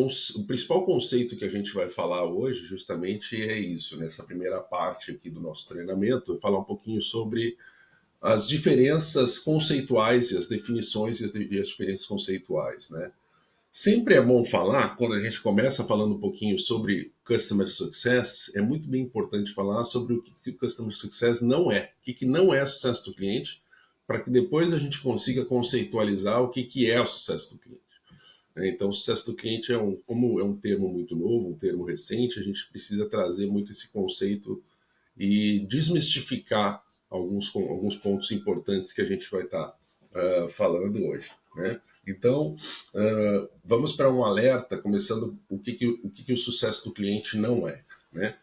o principal conceito que a gente vai falar hoje justamente é isso, nessa primeira parte aqui do nosso treinamento, falar um pouquinho sobre as diferenças conceituais e as definições e as diferenças conceituais, né? Sempre é bom falar, quando a gente começa falando um pouquinho sobre Customer Success, é muito bem importante falar sobre o que o Customer Success não é, o que não é sucesso do cliente, para que depois a gente consiga conceitualizar o que é o sucesso do cliente. Então, o sucesso do cliente como é um termo muito novo, um termo recente, a gente precisa trazer muito esse conceito e desmistificar alguns pontos importantes que a gente vai estar falando hoje, né? Então, vamos para um alerta, começando o que o sucesso do cliente não é, né?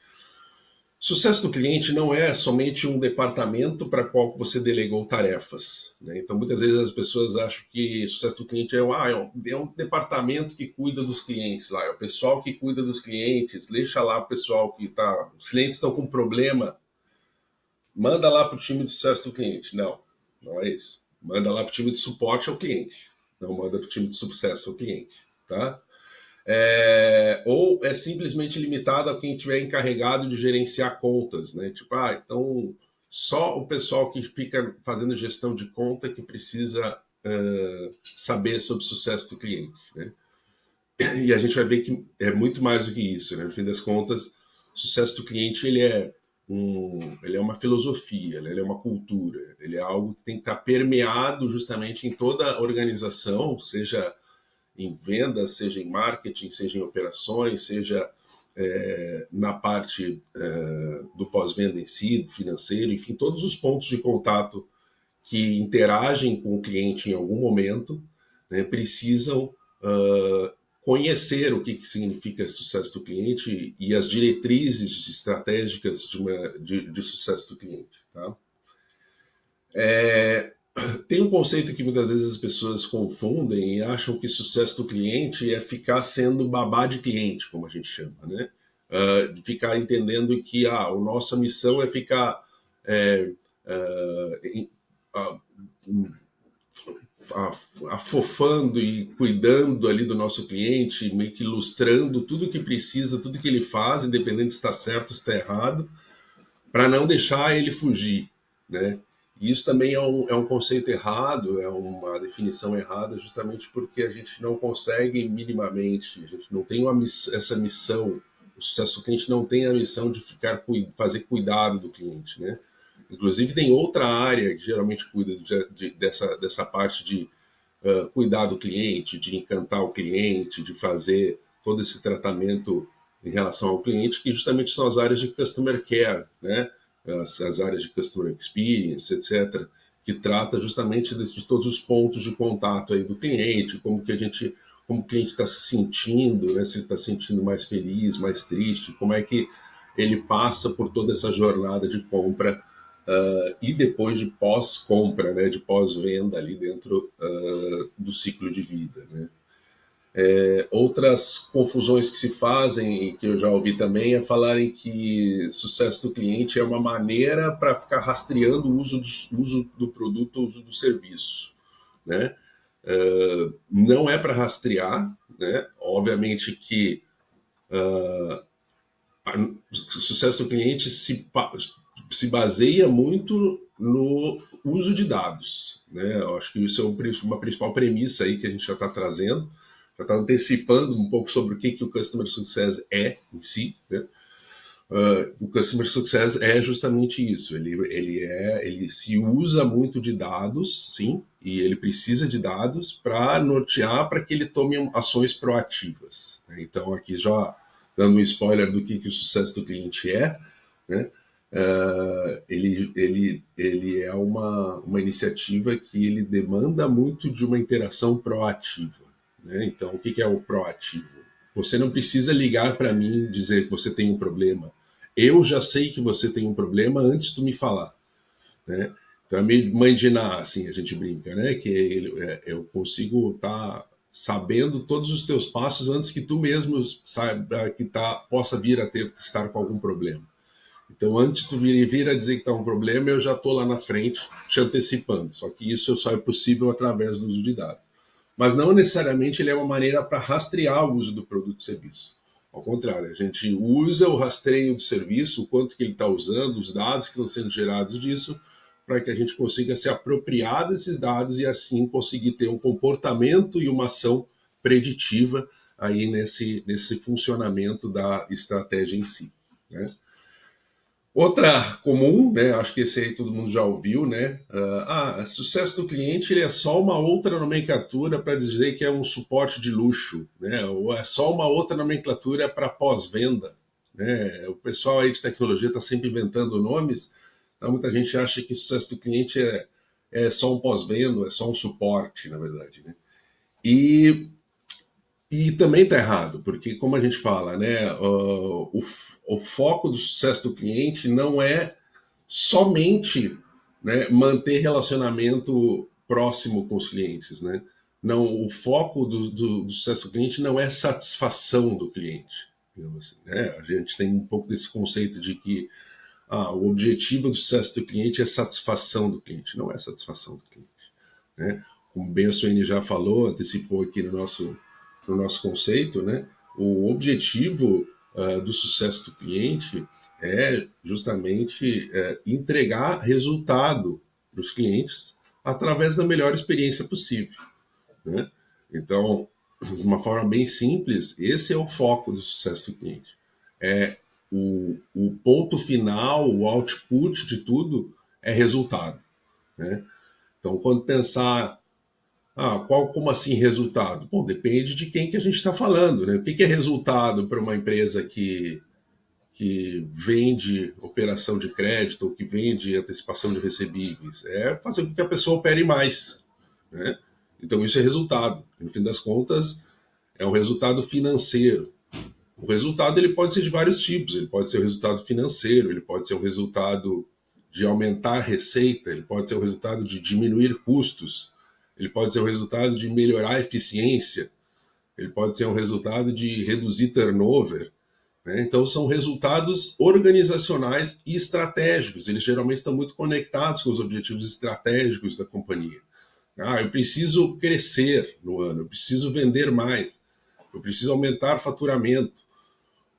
Sucesso do cliente não é somente um departamento para qual você delegou tarefas, né? Então, muitas vezes as pessoas acham que sucesso do cliente é um departamento que cuida dos clientes lá, é o pessoal que cuida dos clientes, deixa lá o pessoal que está... Os clientes estão com problema, manda lá para o time de sucesso do cliente. Não, não é isso. Manda lá para o time de suporte ao cliente, não manda para o time de sucesso ao cliente, tá? Ou é simplesmente limitado a quem tiver encarregado de gerenciar contas, né? Tipo, então só o pessoal que fica fazendo gestão de conta que precisa saber sobre o sucesso do cliente, né? E a gente vai ver que é muito mais do que isso, né? No fim das contas, o sucesso do cliente ele é uma filosofia, ele é uma cultura, ele é algo que tem que estar permeado justamente em toda a organização, seja em vendas, seja em marketing, seja em operações, seja na parte do pós-venda em si, financeiro, enfim, todos os pontos de contato que interagem com o cliente em algum momento, né, precisam conhecer o que significa sucesso do cliente e as diretrizes estratégicas de sucesso do cliente. Tá? Tem um conceito que muitas vezes as pessoas confundem e acham que sucesso do cliente é ficar sendo babá de cliente, como a gente chama, né? De ficar entendendo que a nossa missão é ficar afofando e cuidando ali do nosso cliente, meio que ilustrando tudo que precisa, tudo que ele faz, independente se está certo ou se está errado, para não deixar ele fugir, né? E isso também é um conceito errado, é uma definição errada, justamente porque a gente não consegue minimamente, a gente não tem essa missão, o sucesso do cliente não tem a missão de fazer cuidado do cliente, né? Inclusive tem outra área que geralmente cuida dessa parte de cuidar do cliente, de encantar o cliente, de fazer todo esse tratamento em relação ao cliente, que justamente são as áreas de customer care, né? As áreas de customer experience, etc., que trata justamente de todos os pontos de contato aí do cliente, como o cliente está se sentindo, né? Se ele está se sentindo mais feliz, mais triste, como é que ele passa por toda essa jornada de compra e depois de pós-compra, né? De pós-venda ali dentro do ciclo de vida, né? Outras confusões que se fazem, e que eu já ouvi também, é falarem que sucesso do cliente é uma maneira para ficar rastreando o uso do produto ou uso do serviço, né? Não é para rastrear, né? Obviamente que o sucesso do cliente se baseia muito no uso de dados, né? Eu acho que isso é uma principal premissa aí que a gente já está trazendo, já está antecipando um pouco sobre o que o Customer Success é em si, né? O Customer Success é justamente isso, ele se usa muito de dados, sim, e ele precisa de dados para nortear, para que ele tome ações proativas, né? Então aqui já dando um spoiler do que o sucesso do cliente é, né? Ele é uma iniciativa que ele demanda muito de uma interação proativa, né? Então, o que é o proativo? Você não precisa ligar para mim e dizer que você tem um problema. Eu já sei que você tem um problema antes de tu me falar, né? Então, é meio mãe de Ná, assim, a gente brinca, né? Que eu consigo estar sabendo todos os teus passos antes que tu mesmo saiba que possa vir a estar com algum problema. Então, antes de tu vir a dizer que está um problema, eu já estou lá na frente te antecipando. Só que isso só é possível através do uso de dados. mas não necessariamente ele é uma maneira para rastrear o uso do produto e serviço. Ao contrário, a gente usa o rastreio do serviço, o quanto que ele está usando, os dados que estão sendo gerados disso, para que a gente consiga se apropriar desses dados e assim conseguir ter um comportamento e uma ação preditiva aí nesse funcionamento da estratégia em si, né? Outra comum, né, acho que esse aí todo mundo já ouviu, né? Sucesso do cliente ele é só uma outra nomenclatura para dizer que é um suporte de luxo, né? Ou é só uma outra nomenclatura para pós-venda, né? O pessoal aí de tecnologia está sempre inventando nomes, então muita gente acha que sucesso do cliente é só um pós-venda, é só um suporte, na verdade, né? E e também está errado, porque, como a gente fala, né, o foco do sucesso do cliente não é somente, né, manter relacionamento próximo com os clientes. Né? Não, o foco do sucesso do cliente não é satisfação do cliente. Assim, né? A gente tem um pouco desse conceito de que o objetivo do sucesso do cliente é satisfação do cliente. Não é satisfação do cliente. Né? Como bem a Suene já falou, antecipou aqui no nosso conceito, né? O objetivo do sucesso do cliente é justamente entregar resultado para os clientes através da melhor experiência possível, né? Então, de uma forma bem simples, esse é o foco do sucesso do cliente. É o ponto final, o output de tudo é resultado, né? Então, quando pensar como assim resultado? Bom, depende de quem que a gente está falando, né? O que é resultado para uma empresa que vende operação de crédito ou que vende antecipação de recebíveis? É fazer com que a pessoa opere mais, né? Então isso é resultado. No fim das contas, é um resultado financeiro. O resultado ele pode ser de vários tipos. Ele pode ser o resultado financeiro, ele pode ser o resultado de aumentar a receita, ele pode ser o resultado de diminuir custos, ele pode ser o resultado de melhorar a eficiência, ele pode ser um resultado de reduzir turnover, né? Então, são resultados organizacionais e estratégicos. Eles geralmente estão muito conectados com os objetivos estratégicos da companhia. Eu preciso crescer no ano, eu preciso vender mais, eu preciso aumentar faturamento.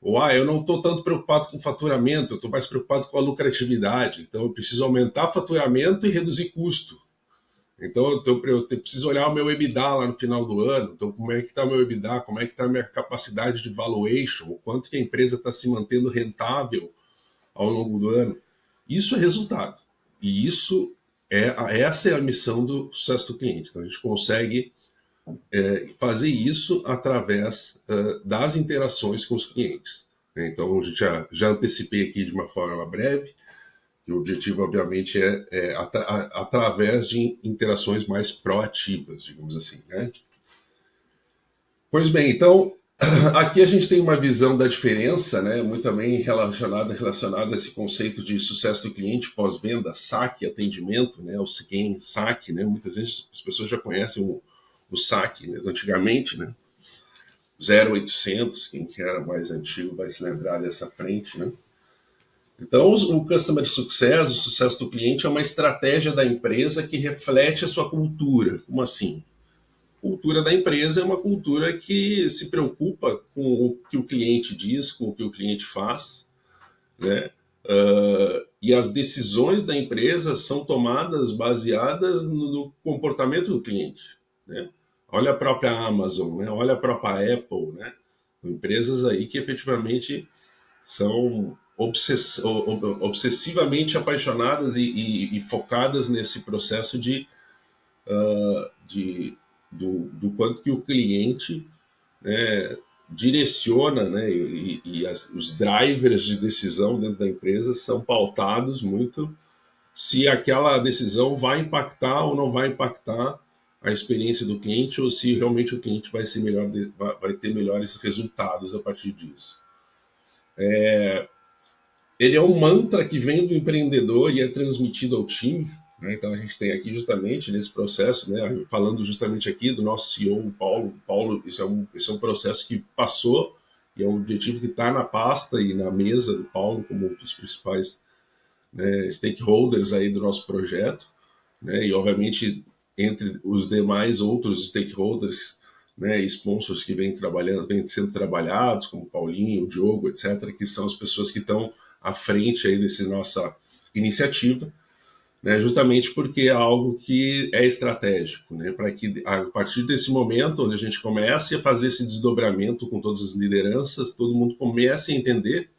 Ou, eu não estou tanto preocupado com faturamento, eu estou mais preocupado com a lucratividade. Então, eu preciso aumentar faturamento e reduzir custo. Então, eu preciso olhar o meu EBITDA lá no final do ano. Então, como é que está o meu EBITDA? Como é que está a minha capacidade de valuation? O quanto que a empresa está se mantendo rentável ao longo do ano? Isso é resultado. E essa é a missão do sucesso do cliente. Então, a gente consegue fazer isso através das interações com os clientes. Então, a gente já antecipei aqui de uma forma breve, e o objetivo, obviamente, é através de interações mais proativas, digamos assim, né? Pois bem, então, aqui a gente tem uma visão da diferença, né, muito bem relacionada a esse conceito de sucesso do cliente pós-venda, saque, atendimento, né, o SIGEM, saque, né, muitas vezes as pessoas já conhecem o saque, né, antigamente, né, 0800, quem que era mais antigo vai se lembrar dessa frente, né. Então, o Customer Success, o sucesso do cliente, é uma estratégia da empresa que reflete a sua cultura. Como assim? A cultura da empresa é uma cultura que se preocupa com o que o cliente diz, com o que o cliente faz, né? E as decisões da empresa são tomadas baseadas no comportamento do cliente, né? Olha a própria Amazon, né? Olha a própria Apple, né? Empresas aí que efetivamente são obsessivamente apaixonadas e focadas nesse processo do quanto que o cliente, né, direciona, né, os drivers de decisão dentro da empresa são pautados muito se aquela decisão vai impactar ou não vai impactar a experiência do cliente ou se realmente o cliente vai ter melhores resultados a partir disso. Ele é um mantra que vem do empreendedor e é transmitido ao time, né? Então a gente tem aqui justamente nesse processo, né, falando justamente aqui do nosso CEO, Paulo. Paulo, esse é um processo que passou e é um objetivo que está na pasta e na mesa do Paulo como um dos principais, né, stakeholders aí do nosso projeto, né? E obviamente entre os demais outros stakeholders, né, sponsors que vêm sendo trabalhados, como o Paulinho, o Diogo, etc., que são as pessoas que estão à frente aí dessa nossa iniciativa, né, justamente porque é algo que é estratégico, né, para que a partir desse momento, onde a gente comece a fazer esse desdobramento com todas as lideranças, todo mundo comece a entender,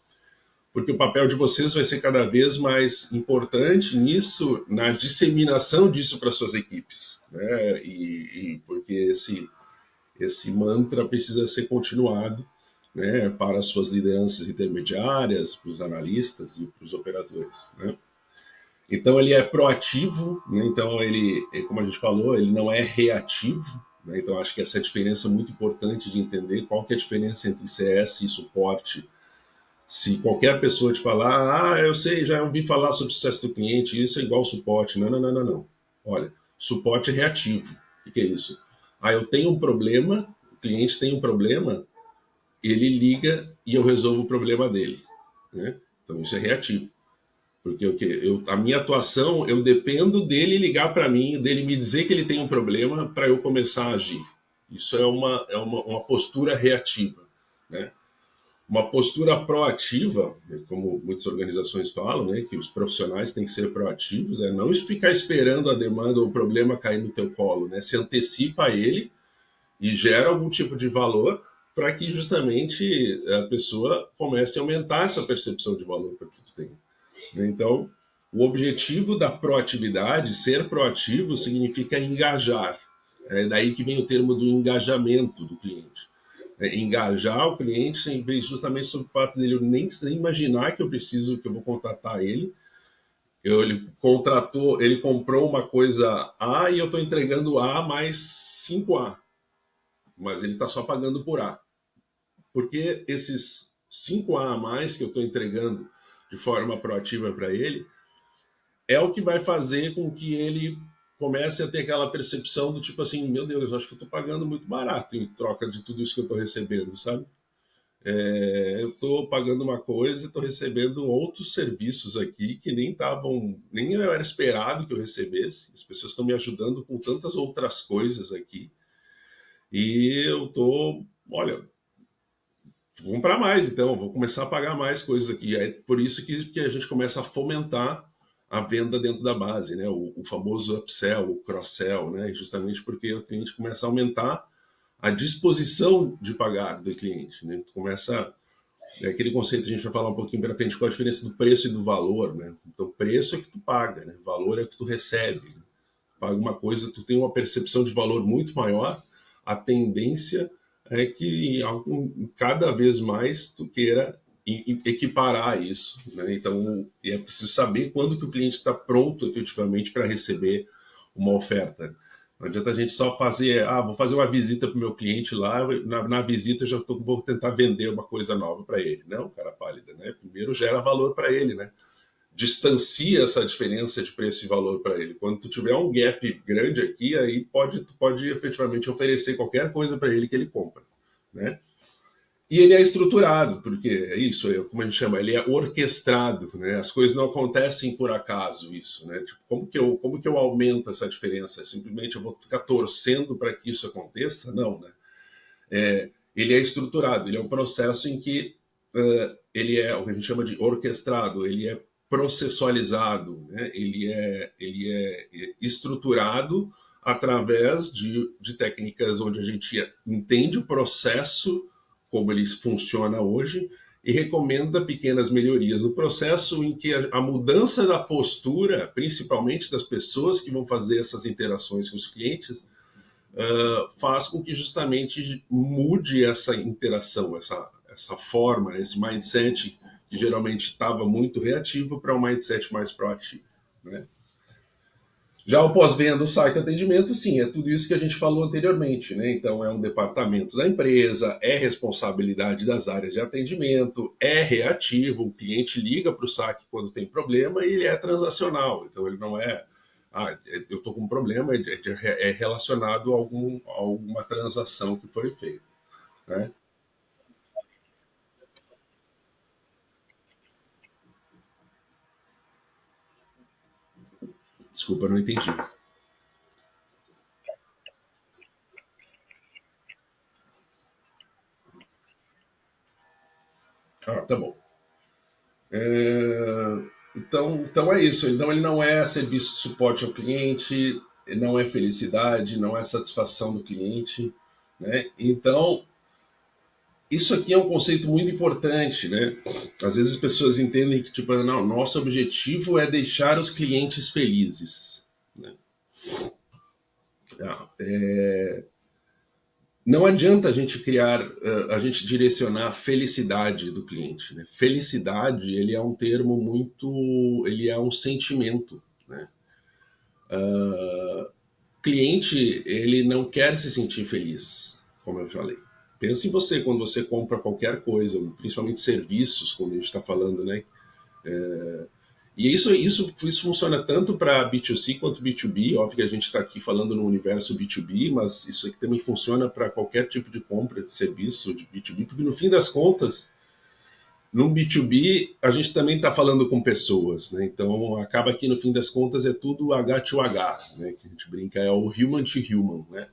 porque o papel de vocês vai ser cada vez mais importante nisso, na disseminação disso para suas equipes, né, e porque esse mantra precisa ser continuado, né, para as suas lideranças intermediárias, para os analistas e para os operadores, né. Então ele é proativo, né? Então ele, como a gente falou, ele não é reativo, né? Então acho que essa é a diferença muito importante de entender qual que é a diferença entre CS e suporte. Se qualquer pessoa te falar, eu sei, já ouvi falar sobre o sucesso do cliente, isso é igual ao suporte. Não, não, não, não, não. Olha, suporte é reativo. O que é isso? Eu tenho um problema, o cliente tem um problema, ele liga e eu resolvo o problema dele, né? Então isso é reativo. Porque o quê? A minha atuação, eu dependo dele ligar para mim, dele me dizer que ele tem um problema para eu começar a agir. Isso é uma postura reativa, né? Uma postura proativa, como muitas organizações falam, né, que os profissionais têm que ser proativos, é não ficar esperando a demanda ou o problema cair no teu colo, né? Se antecipa a ele e gera algum tipo de valor para que justamente a pessoa comece a aumentar essa percepção de valor que tu tem. Então, o objetivo da proatividade, ser proativo, significa engajar. É daí que vem o termo do engajamento do cliente. Engajar o cliente justamente sobre o fato dele nem imaginar que eu preciso, que eu vou contratar ele. Ele contratou, ele comprou uma coisa A e eu estou entregando A mais 5A, mas ele está só pagando por A. Porque esses 5A a mais que eu estou entregando de forma proativa para ele é o que vai fazer com que ele comece a ter aquela percepção do tipo assim, meu Deus, eu acho que eu estou pagando muito barato em troca de tudo isso que eu estou recebendo, sabe? Eu estou pagando uma coisa e estou recebendo outros serviços aqui que nem era esperado que eu recebesse. As pessoas estão me ajudando com tantas outras coisas aqui e eu estou, olha, vou comprar mais, então, vou começar a pagar mais coisas aqui. É por isso que a gente começa a fomentar a venda dentro da base, né? O famoso upsell, o cross-sell, né? Justamente porque o cliente começa a aumentar a disposição de pagar do cliente, né? Começa aquele conceito, a gente vai falar um pouquinho para frente, qual a diferença do preço e do valor, né? Então, preço é que tu paga, né? Valor é o que tu recebe. Né? Paga uma coisa, tu tem uma percepção de valor muito maior, a tendência é que cada vez mais tu queira equiparar isso, né? Então é preciso saber quando que o cliente está pronto efetivamente para receber uma oferta. Não adianta a gente só fazer, vou fazer uma visita para o meu cliente lá, na visita eu já vou tentar vender uma coisa nova para ele. Não, cara pálida, né? Primeiro gera valor para ele, né? Distancia essa diferença de preço e valor para ele. Quando tu tiver um gap grande aqui, aí tu pode efetivamente oferecer qualquer coisa para ele que ele compra, né? E ele é estruturado, porque é isso, como a gente chama, ele é orquestrado, né? As coisas não acontecem por acaso, isso, né? Tipo, como que eu aumento essa diferença? Simplesmente eu vou ficar torcendo para que isso aconteça? Não, né? Ele é estruturado, ele é um processo em que ele é o que a gente chama de orquestrado, ele é processualizado, né? Ele é estruturado através de técnicas onde a gente entende o processo como ele funciona hoje e recomenda pequenas melhorias no processo em que a mudança da postura, principalmente das pessoas que vão fazer essas interações com os clientes, faz com que justamente mude essa interação, essa forma, esse mindset que geralmente estava muito reativo para um mindset mais proativo. Né? Já o pós-venda, o site atendimento, sim, é tudo isso que a gente falou anteriormente, né? Então, é um departamento da empresa, é responsabilidade das áreas de atendimento, é reativo, o cliente liga para o saque quando tem problema e ele é transacional. Então, ele não é, eu estou com um problema, é relacionado a alguma transação que foi feita, né? Desculpa, não entendi. Ah, tá bom. É, então é isso. Então ele não é serviço de suporte ao cliente, não é felicidade, não é satisfação do cliente, né? Então isso aqui é um conceito muito importante, né? Às vezes as pessoas entendem que tipo, não, nosso objetivo é deixar os clientes felizes, né? Ah, não adianta a gente criar, a gente direcionar a felicidade do cliente, né? Felicidade, ele é um termo muito, ele é um sentimento, né? Cliente, ele não quer se sentir feliz, como eu falei. Pensa em você quando você compra qualquer coisa, principalmente serviços, como a gente está falando, né? E isso funciona tanto para B2C quanto B2B. Óbvio que a gente está aqui falando no universo B2B, mas isso aqui também funciona para qualquer tipo de compra de serviço de B2B, porque no fim das contas, no B2B, a gente também está falando com pessoas, né? Então acaba que no fim das contas é tudo H2H, né? Que a gente brinca, é o human to human, né?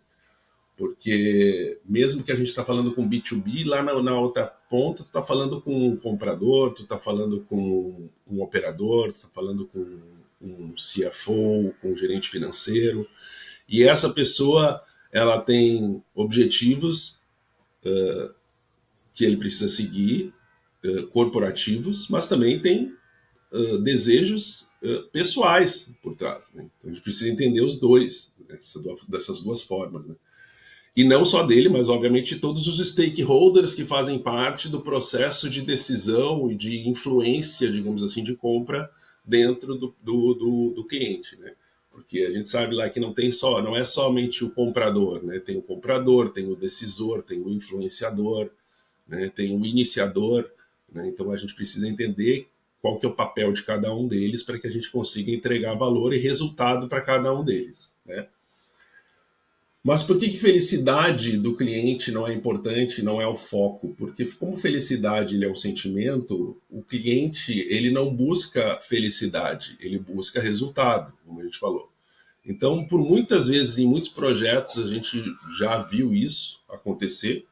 Porque mesmo que a gente está falando com B2B, lá na outra ponta, tu está falando com um comprador, tu está falando com um operador, tu está falando com um CFO, com um gerente financeiro, e essa pessoa ela tem objetivos que ele precisa seguir, corporativos, mas também tem desejos pessoais por trás. Né? Então a gente precisa entender os dois, né? Dessas duas formas. Né? E não só dele, mas obviamente todos os stakeholders que fazem parte do processo de decisão e de influência, digamos assim, de compra dentro do cliente, né? Porque a gente sabe lá que não é somente o comprador, né? Tem o comprador, tem o decisor, tem o influenciador, né? Tem o iniciador, né? Então a gente precisa entender qual que é o papel de cada um deles para que a gente consiga entregar valor e resultado para cada um deles, né? Mas por que felicidade do cliente não é importante, não é o foco? Porque como felicidade ele é um sentimento, o cliente ele não busca felicidade, ele busca resultado, como a gente falou. Então, por muitas vezes, em muitos projetos, a gente já viu isso acontecer.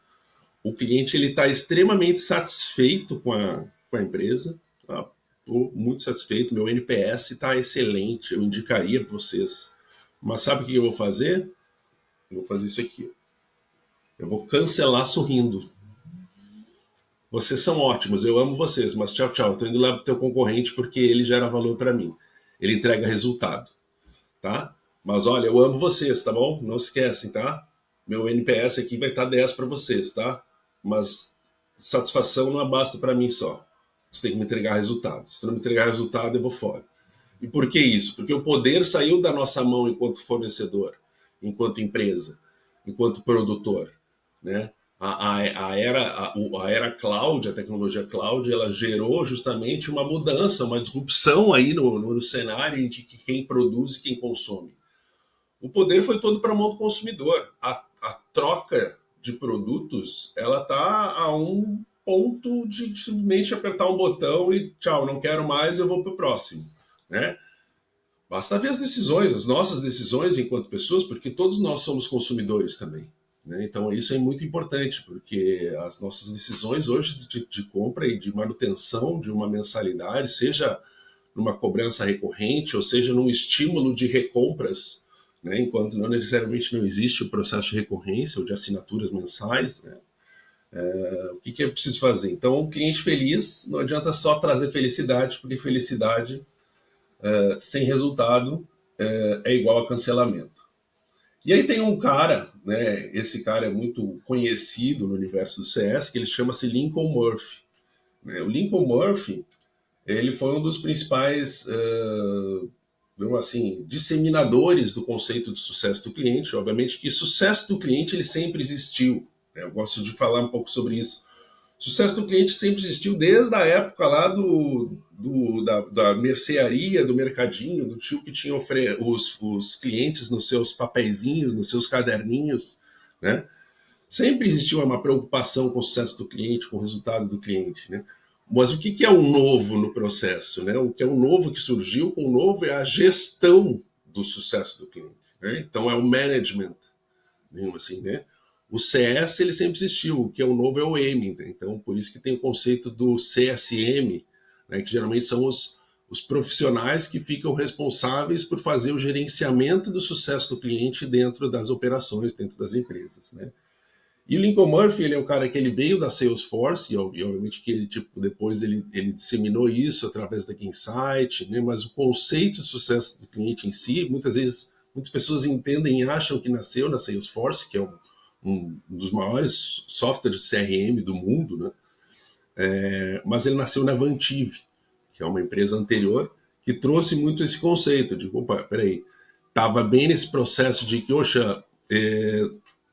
O cliente ele está extremamente satisfeito com a empresa. Estou muito satisfeito, meu NPS está excelente, eu indicaria para vocês. Mas sabe o que eu vou fazer? Eu vou fazer isso aqui. Eu vou cancelar sorrindo. Vocês são ótimos, eu amo vocês, mas tchau, tchau. Estou indo lá pro teu concorrente porque ele gera valor para mim. Ele entrega resultado, tá? Mas olha, eu amo vocês, tá bom? Não se esquecem, tá? Meu NPS aqui vai estar 10 para vocês, tá? Mas satisfação não basta para mim só. Você tem que me entregar resultado. Se tu não me entregar resultado, eu vou fora. E por que isso? Porque o poder saiu da nossa mão enquanto fornecedor, enquanto empresa, enquanto produtor, né? A era cloud, a tecnologia cloud, ela gerou justamente uma mudança, uma disrupção aí no cenário de que quem produz e quem consome. O poder foi todo para a mão do consumidor. A troca de produtos, ela está a um ponto de simplesmente apertar um botão e tchau, não quero mais, eu vou para o próximo, né? Basta ver as decisões, as nossas decisões enquanto pessoas, porque todos nós somos consumidores também. Né? Então, isso é muito importante, porque as nossas decisões hoje de compra e de manutenção de uma mensalidade, seja numa cobrança recorrente, ou seja num estímulo de recompras, né? Enquanto não necessariamente não existe o processo de recorrência ou de assinaturas mensais, né? O que eu preciso fazer? Então, o cliente feliz não adianta só trazer felicidade, porque felicidade sem resultado é igual a cancelamento. E aí tem um cara, né? Esse cara é muito conhecido no universo do CS, que ele chama-se Lincoln Murphy. Né? O Lincoln Murphy, ele foi um dos principais, assim, disseminadores do conceito de sucesso do cliente. Obviamente que sucesso do cliente ele sempre existiu. Né? Eu gosto de falar um pouco sobre isso. O sucesso do cliente sempre existiu desde a época lá da mercearia, do mercadinho, do tio que tinha os clientes nos seus papeizinhos, nos seus caderninhos, né? Sempre existiu uma preocupação com o sucesso do cliente, com o resultado do cliente, né? Mas o que é o novo no processo, né? O que é o novo que surgiu com o novo é a gestão do sucesso do cliente, né? Então é o management, assim, né? O CS ele sempre existiu, o que é o novo é o M, né? Então por isso que tem o conceito do CSM, né, que geralmente são os profissionais que ficam responsáveis por fazer o gerenciamento do sucesso do cliente dentro das operações, dentro das empresas, né? E o Lincoln Murphy, ele é um cara que ele veio da Salesforce, e obviamente que ele, tipo, depois ele disseminou isso através da Insight, né? Mas o conceito de sucesso do cliente em si, muitas vezes, muitas pessoas entendem e acham que nasceu na Salesforce, que é um dos maiores softwares de CRM do mundo, né? Mas ele nasceu na Vantive, que é uma empresa anterior, que trouxe muito esse conceito de, opa, peraí, estava bem nesse processo de que, oxa,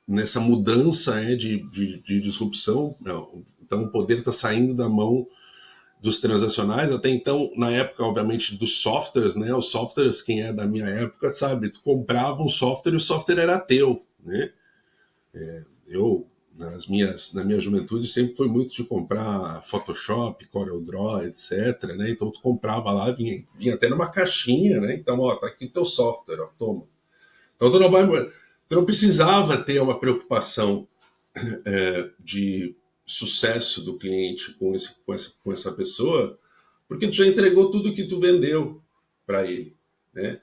nessa mudança de disrupção, não, então o poder está saindo da mão dos transacionais, até então, na época, obviamente, dos softwares, né? Os softwares, quem é da minha época, sabe, tu comprava um software e o software era teu, né? Eu, na minha juventude, sempre foi muito de comprar Photoshop, CorelDRAW, etc, né? Então tu comprava lá, vinha até numa caixinha, né? Então, ó, tá aqui teu software, ó, toma. Então tu não precisava ter uma preocupação de sucesso do cliente com essa pessoa, porque tu já entregou tudo que tu vendeu para ele, né?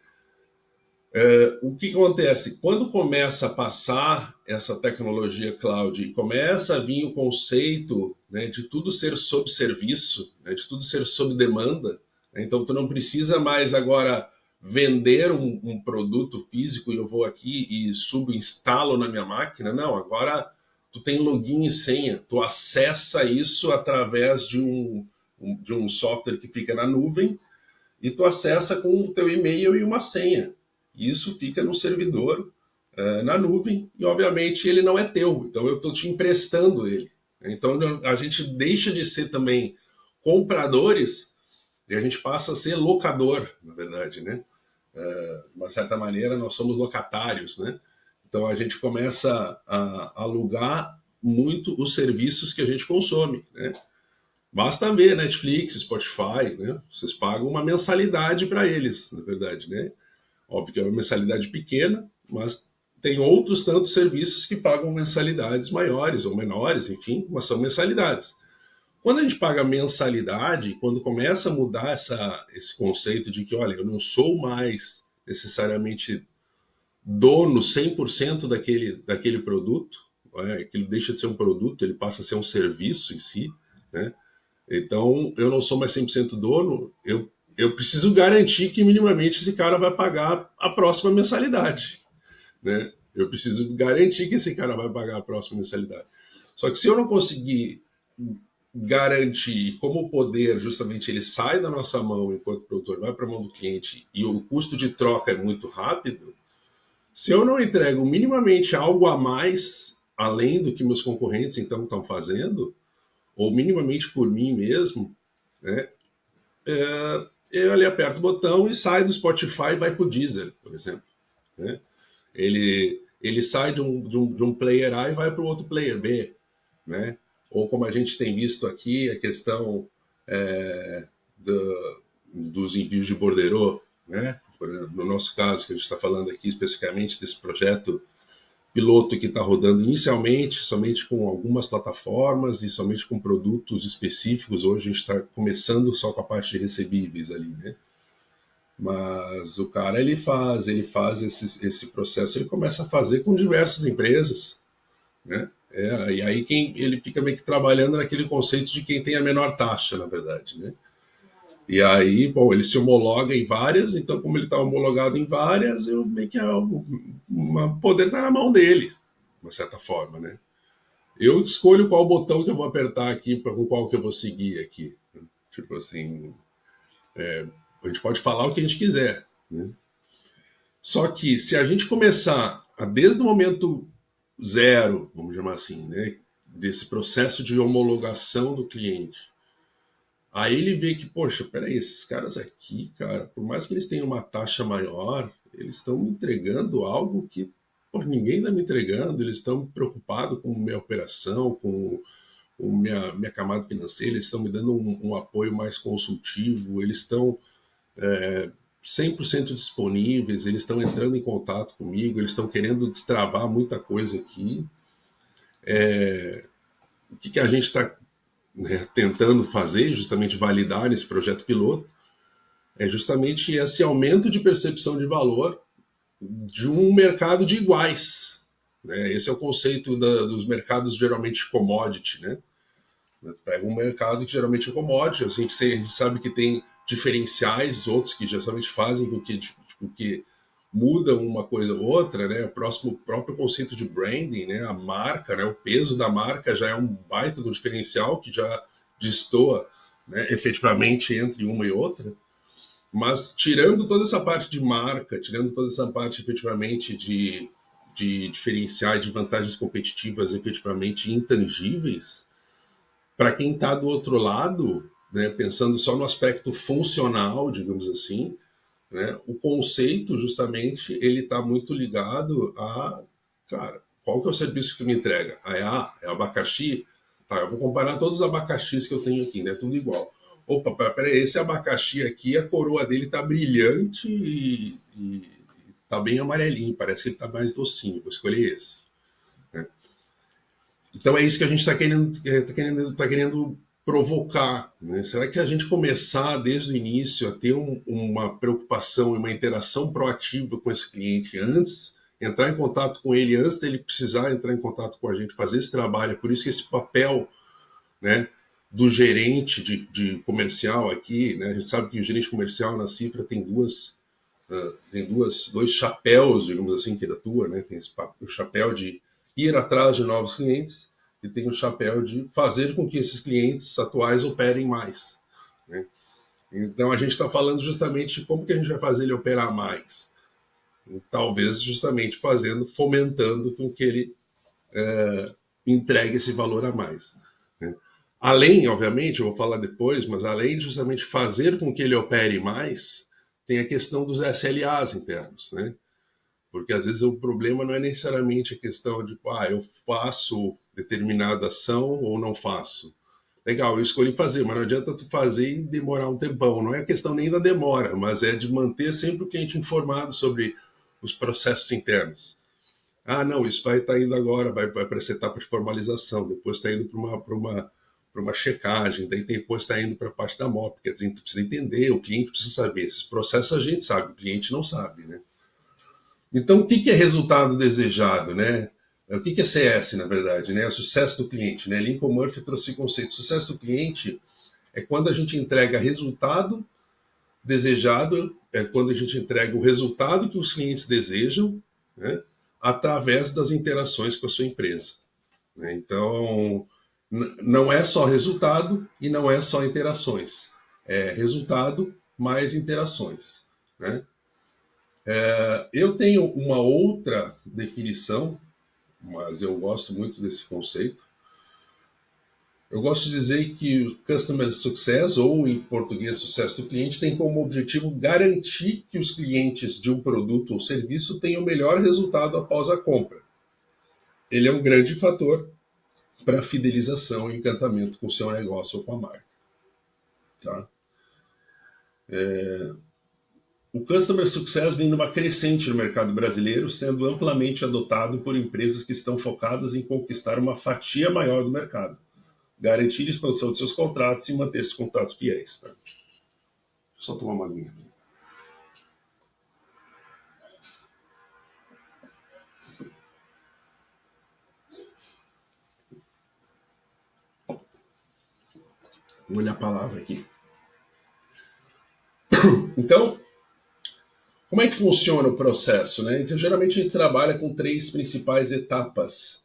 O que acontece? Quando começa a passar essa tecnologia cloud e começa a vir o conceito, né, de tudo ser sob serviço, né, de tudo ser sob demanda, né, então tu não precisa mais agora vender um produto físico e eu vou aqui e instalo na minha máquina. Não, agora tu tem login e senha, tu acessa isso através de um software que fica na nuvem e tu acessa com o teu e-mail e uma senha. E isso fica no servidor, na nuvem, e obviamente ele não é teu, então eu estou te emprestando ele. Então a gente deixa de ser também compradores e a gente passa a ser locador, na verdade, né? De uma certa maneira nós somos locatários, né? Então a gente começa a alugar muito os serviços que a gente consome, né? Basta ver Netflix, Spotify, né? Vocês pagam uma mensalidade para eles, na verdade, né? Óbvio que é uma mensalidade pequena, mas tem outros tantos serviços que pagam mensalidades maiores ou menores, enfim, mas são mensalidades. Quando a gente paga mensalidade, quando começa a mudar esse conceito de que, olha, eu não sou mais necessariamente dono 100% daquele produto, né? Aquilo deixa de ser um produto, ele passa a ser um serviço em si, né? Então, eu não sou mais 100% dono, eu preciso garantir que minimamente esse cara vai pagar a próxima mensalidade, né? Eu preciso garantir que esse cara vai pagar a próxima mensalidade. Só que se eu não conseguir garantir como o poder justamente ele sai da nossa mão enquanto produtor, vai para a mão do cliente e o custo de troca é muito rápido, se eu não entrego minimamente algo a mais além do que meus concorrentes então estão fazendo, ou minimamente por mim mesmo, né? Eu ali aperto o botão e sai do Spotify e vai para o Deezer, por exemplo, né? Ele sai de um player A e vai para o outro player B, né? Ou como a gente tem visto aqui, a questão dos envios de borderô, né? Por exemplo, no nosso caso, que a gente está falando aqui especificamente desse projeto piloto que está rodando inicialmente somente com algumas plataformas e somente com produtos específicos. Hoje a gente está começando só com a parte de recebíveis ali, né? Mas o cara ele faz esse processo, ele começa a fazer com diversas empresas, né? E aí ele fica meio que trabalhando naquele conceito de quem tem a menor taxa, na verdade, né? E aí, bom, ele se homologa em várias, então como ele está homologado em várias, eu meio que o poder está na mão dele, de uma certa forma, né? Eu escolho qual botão que eu vou apertar aqui, com qual que eu vou seguir aqui. Tipo assim, a gente pode falar o que a gente quiser, né? Só que se a gente começar desde o momento zero, vamos chamar assim, né, desse processo de homologação do cliente, aí ele vê que, poxa, peraí, esses caras aqui, cara, por mais que eles tenham uma taxa maior, eles estão me entregando algo que ninguém está me entregando, eles estão preocupados com minha operação, com minha camada financeira, eles estão me dando um apoio mais consultivo, eles estão 100% disponíveis, eles estão entrando em contato comigo, eles estão querendo destravar muita coisa aqui. O que a gente está, né, tentando fazer, justamente validar nesse projeto piloto, é justamente esse aumento de percepção de valor de um mercado de iguais. Né? Esse é o conceito dos mercados geralmente commodity. Né? Pega um mercado que geralmente é commodity, a gente sabe que tem diferenciais, outros que geralmente fazem com que muda uma coisa ou outra, né? O próprio conceito de branding, né? A marca, né? O peso da marca já é um baita do diferencial que já destoa, né? Efetivamente entre uma e outra. Mas tirando toda essa parte de marca, tirando toda essa parte efetivamente de diferenciais, de vantagens competitivas efetivamente intangíveis, para quem está do outro lado, né, pensando só no aspecto funcional, digamos assim, né, o conceito justamente ele está muito ligado a, cara, qual que é o serviço que tu me entrega? É abacaxi? Tá, eu vou comparar todos os abacaxis que eu tenho aqui, né, tudo igual. Opa, peraí, esse abacaxi aqui, a coroa dele tá brilhante e tá bem amarelinho, parece que ele tá mais docinho, vou escolher esse. Né? Então é isso que a gente tá querendo provocar. Né? Será que a gente começar desde o início a ter uma preocupação e uma interação proativa com esse cliente antes, entrar em contato com ele antes dele precisar entrar em contato com a gente, fazer esse trabalho? É por isso que esse papel, né, do gerente de comercial aqui, né? A gente sabe que o gerente comercial na Cifra tem dois chapéus, digamos assim, que ele atua, né? Tem o chapéu de ir atrás de novos clientes e tem o chapéu de fazer com que esses clientes atuais operem mais. Né? Então a gente está falando justamente de como que a gente vai fazer ele operar mais. E talvez justamente fomentando com que ele entregue esse valor a mais. Né? Além, obviamente, eu vou falar depois, mas além de justamente fazer com que ele opere mais, tem a questão dos SLAs internos, né? Porque às vezes o problema não é necessariamente a questão de, eu faço determinada ação ou não faço. Legal, eu escolhi fazer, mas não adianta tu fazer e demorar um tempão. Não é a questão nem da demora, mas é de manter sempre o cliente informado sobre os processos internos. Ah, não, isso vai estar indo agora, vai para essa etapa de formalização, depois está indo para uma checagem, daí depois está indo para a parte da MOP, quer dizer, a gente precisa entender, o cliente precisa saber. Esses processos a gente sabe, o cliente não sabe, né? Então, o que é resultado desejado, né? O que é CS, na verdade, né? É o sucesso do cliente, né? Lincoln Murphy trouxe o conceito. Sucesso do cliente é quando a gente entrega resultado desejado, é quando a gente entrega o resultado que os clientes desejam, né? Através das interações com a sua empresa. Né? Então, não é só resultado e não é só interações. É resultado mais interações. Né? Eu tenho uma outra definição, mas eu gosto muito desse conceito. Eu gosto de dizer que o Customer Success, ou em português, sucesso do cliente, tem como objetivo garantir que os clientes de um produto ou serviço tenham o melhor resultado após a compra. Ele é um grande fator para fidelização e encantamento com o seu negócio ou com a marca. Tá? O Customer Success vem numa crescente no mercado brasileiro, sendo amplamente adotado por empresas que estão focadas em conquistar uma fatia maior do mercado, garantir a expansão de seus contratos e manter seus contratos fiéis. Tá? Só tomar uma aguinha. Vou olhar a palavra aqui. Então, como é que funciona o processo? Né? Então, geralmente a gente trabalha com três principais etapas.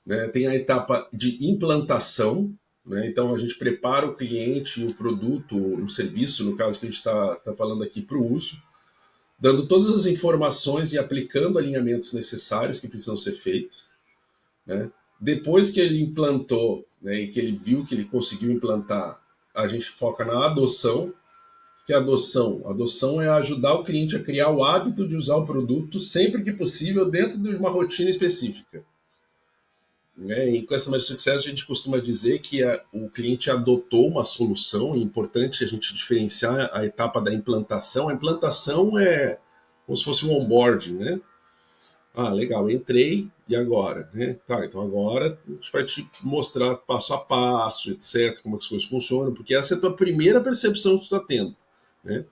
Né? Tem a etapa de implantação, né? Então a gente prepara o cliente, o produto, o serviço, no caso que a gente está falando aqui, para o uso, dando todas as informações e aplicando alinhamentos necessários que precisam ser feitos. Né? Depois que ele implantou, né, e que ele viu que ele conseguiu implantar, a gente foca na adoção, que é a adoção. A adoção é ajudar o cliente a criar o hábito de usar o produto sempre que possível dentro de uma rotina específica. Né? Em Customer Success, a gente costuma dizer que o cliente adotou uma solução, é importante a gente diferenciar a etapa da implantação. A implantação é como se fosse um onboarding, né? Ah, legal, entrei, e agora? Né? Tá, então agora a gente vai te mostrar passo a passo, etc., como as coisas funcionam, porque essa é a tua primeira percepção que tu está tendo. Né?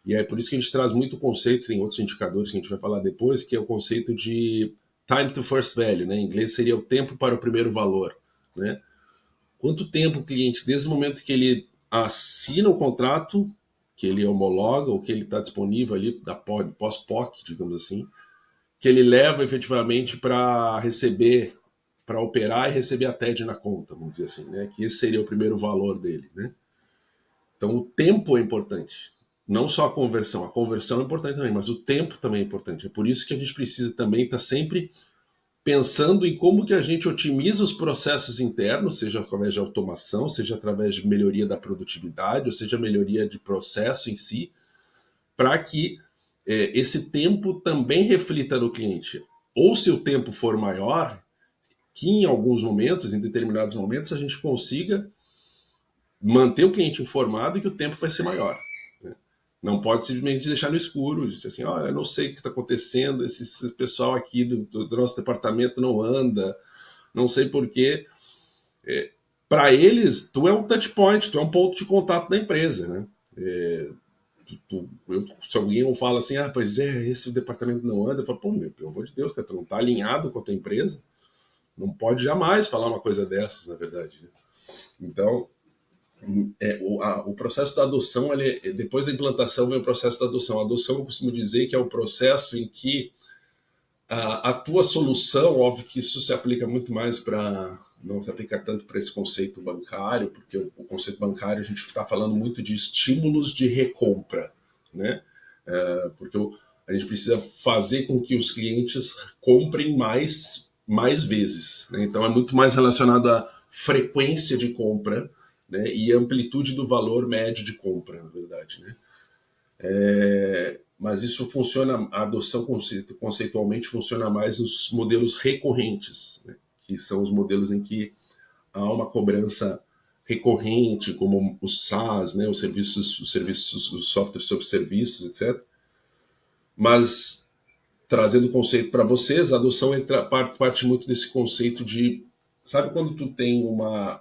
E é por isso que a gente traz muito o conceito, tem outros indicadores que a gente vai falar depois, que é o conceito de time to first value, né? Em inglês seria o tempo para o primeiro valor. Né? Quanto tempo o cliente, desde o momento que ele assina o contrato, que ele homologa, ou que ele está disponível ali, da pós-POC, digamos assim, que ele leva efetivamente para receber, para operar e receber a TED na conta, vamos dizer assim, né? Que esse seria o primeiro valor dele, né? Então o tempo é importante, não só a conversão é importante também, mas o tempo também é importante. É por isso que a gente precisa também estar sempre pensando em como que a gente otimiza os processos internos, seja através de automação, seja através de melhoria da produtividade, ou seja, melhoria de processo em si, para que esse tempo também reflita no cliente. Ou se o tempo for maior, que em alguns momentos, em determinados momentos, a gente consiga manter o cliente informado e que o tempo vai ser maior. Né? Não pode simplesmente deixar no escuro, dizer assim, olha, eu não sei o que está acontecendo, esse pessoal aqui do nosso departamento não anda, não sei porquê. Para eles, tu é um touch point, tu é um ponto de contato da empresa, né? Se alguém fala assim, ah, pois é, esse departamento não anda, eu falo, pô, meu, pelo amor de Deus, cara, tu não está alinhado com a tua empresa, não pode jamais falar uma coisa dessas, na verdade. Né? Então, o processo da adoção, depois da implantação vem o processo da adoção. A adoção, eu costumo dizer que é o processo em que a tua solução, óbvio que isso se aplica muito mais para, não se aplica tanto para esse conceito bancário, porque o conceito bancário a gente está falando muito de estímulos de recompra, né? Porque a gente precisa fazer com que os clientes comprem mais vezes, né? Então é muito mais relacionado à frequência de compra, né? E amplitude do valor médio de compra, na verdade, né? Mas isso funciona, a adoção conceitualmente funciona mais nos modelos recorrentes, né? Que são os modelos em que há uma cobrança recorrente, como os SaaS, né? Os serviços, os softwares sobre serviços, etc. Mas trazendo o conceito para vocês, a adoção parte muito desse conceito de, sabe quando tu tem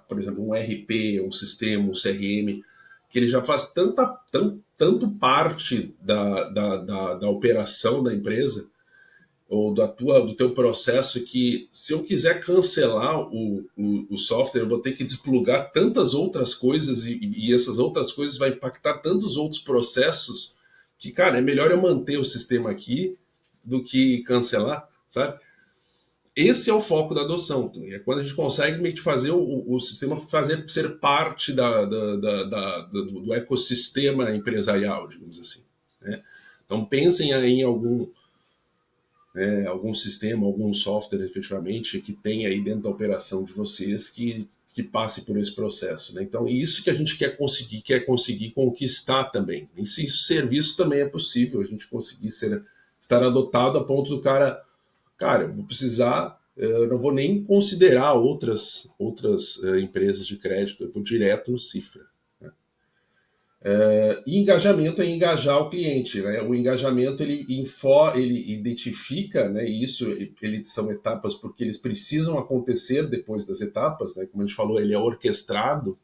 por exemplo, um RP, um sistema, um CRM, que ele já faz tanto parte da operação da empresa, ou do teu processo, que se eu quiser cancelar o software, eu vou ter que desplugar tantas outras coisas, e essas outras coisas vai impactar tantos outros processos, que, cara, é melhor eu manter o sistema aqui do que cancelar, sabe? Esse é o foco da adoção. É quando a gente consegue meio que fazer o sistema ser parte do ecossistema empresarial, digamos assim. Né? Então pensem aí em algum sistema, algum software efetivamente que tenha aí dentro da operação de vocês que passe por esse processo. Né? Então, isso que a gente quer conseguir conquistar também. Isso, serviço também é possível, a gente conseguir estar adotado a ponto do cara, eu vou precisar, eu não vou nem considerar outras empresas de crédito, eu vou direto no Cifra. Né? E engajamento é engajar o cliente. Né? O engajamento ele identifica, né? E isso são etapas porque eles precisam acontecer depois das etapas. Né? Como a gente falou, ele é orquestrado.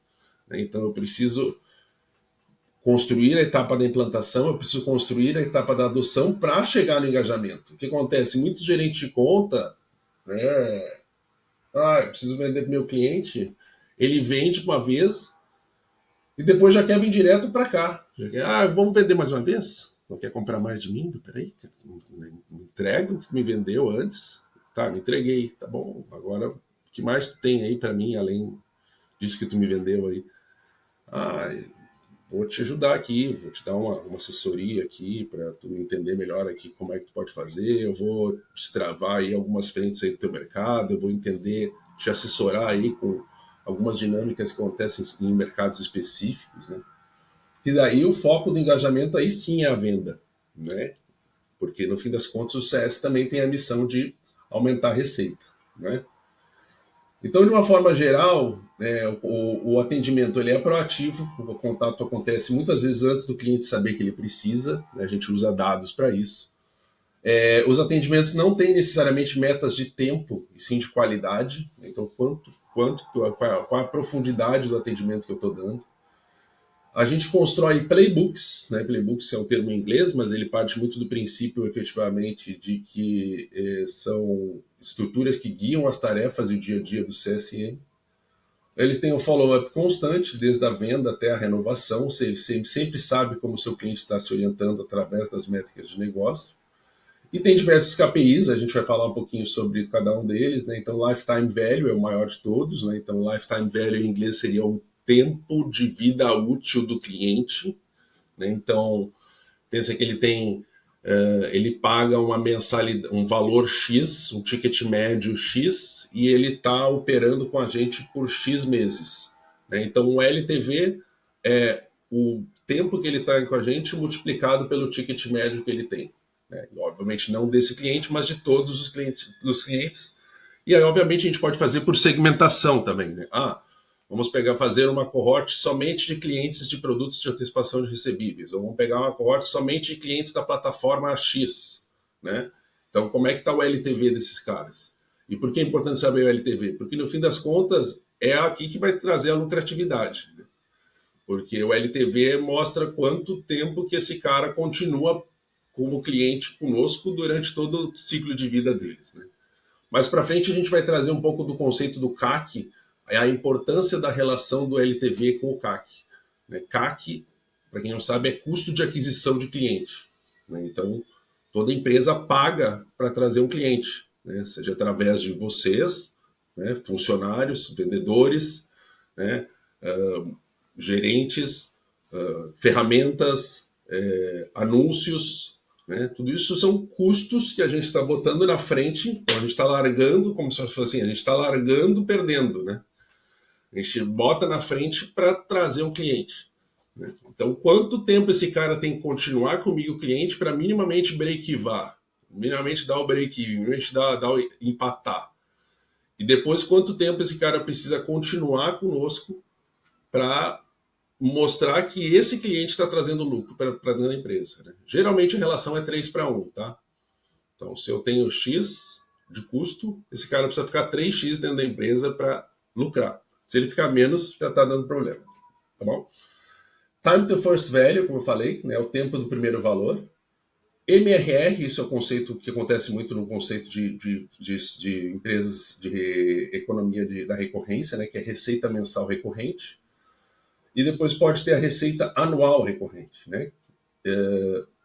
Né? Então eu preciso construir a etapa da implantação, eu preciso construir a etapa da adoção para chegar no engajamento. O que acontece? Muitos gerentes de conta, né? Eu preciso vender para o meu cliente, ele vende uma vez e depois já quer vir direto para cá. Vamos vender mais uma vez? Não quer comprar mais de mim? Peraí, me entrega o que me vendeu antes. Tá, me entreguei, tá bom. Agora, o que mais tem aí para mim, além disso que tu me vendeu aí? Vou te ajudar aqui, vou te dar uma assessoria aqui para tu entender melhor aqui como é que tu pode fazer, eu vou destravar aí algumas frentes aí do teu mercado, eu vou entender, te assessorar aí com algumas dinâmicas que acontecem em mercados específicos, né? E daí o foco do engajamento aí sim é a venda, né? Porque no fim das contas o CS também tem a missão de aumentar a receita, né? Então, de uma forma geral, o atendimento ele é proativo, o contato acontece muitas vezes antes do cliente saber que ele precisa, né? A gente usa dados para isso. Os atendimentos não têm necessariamente metas de tempo, e sim de qualidade. Então, qual a profundidade do atendimento que eu estou dando. A gente constrói playbooks, né? Playbooks é um termo em inglês, mas ele parte muito do princípio, efetivamente, de que são estruturas que guiam as tarefas e o dia a dia do CSM. Eles têm um follow-up constante, desde a venda até a renovação. Você sempre sabe como o seu cliente está se orientando através das métricas de negócio. E tem diversos KPIs, a gente vai falar um pouquinho sobre cada um deles, né? Então, Lifetime Value é o maior de todos, né? Então, Lifetime Value em inglês seria o tempo de vida útil do cliente, né? Então, pensa que ele paga uma mensalidade, um valor X, um ticket médio X, e ele está operando com a gente por X meses, né? Então, o LTV é o tempo que ele está com a gente multiplicado pelo ticket médio que ele tem. Né? Obviamente não desse cliente, mas de todos os clientes. E aí, obviamente, a gente pode fazer por segmentação também. Né? Vamos fazer uma cohorte somente de clientes de produtos de antecipação de recebíveis, ou vamos pegar uma cohorte somente de clientes da plataforma X. Né? Então, como é que está o LTV desses caras? E por que é importante saber o LTV? Porque, no fim das contas, é aqui que vai trazer a lucratividade. Né? Porque o LTV mostra quanto tempo que esse cara continua como cliente conosco durante todo o ciclo de vida deles. Né? Mais para frente a gente vai trazer um pouco do conceito do CAC, a importância da relação do LTV com o CAC. Né? CAC, para quem não sabe, é custo de aquisição de cliente. Né? Então, toda empresa paga para trazer um cliente, né? Seja através de vocês, né? Funcionários, vendedores, né? Gerentes, ferramentas, anúncios, né? Tudo isso são custos que a gente está botando na frente, então a gente está largando, como se fosse assim, a gente está largando perdendo, né? A gente bota na frente para trazer um cliente. Né? Então, quanto tempo esse cara tem que continuar comigo, o cliente, para minimamente break-even, minimamente dar o break-even, minimamente dar o empatar. E depois, quanto tempo esse cara precisa continuar conosco para mostrar que esse cliente está trazendo lucro para dentro da empresa. Né? Geralmente a relação é 3:1, tá? Então, se eu tenho X de custo, esse cara precisa ficar 3x dentro da empresa para lucrar. Se ele ficar menos, já está dando problema. Tá bom? Time to First Value, como eu falei, né, o tempo do primeiro valor. MRR, isso é um conceito que acontece muito no conceito de empresas de economia da recorrência, né, que é receita mensal recorrente. E depois pode ter a receita anual recorrente. Né?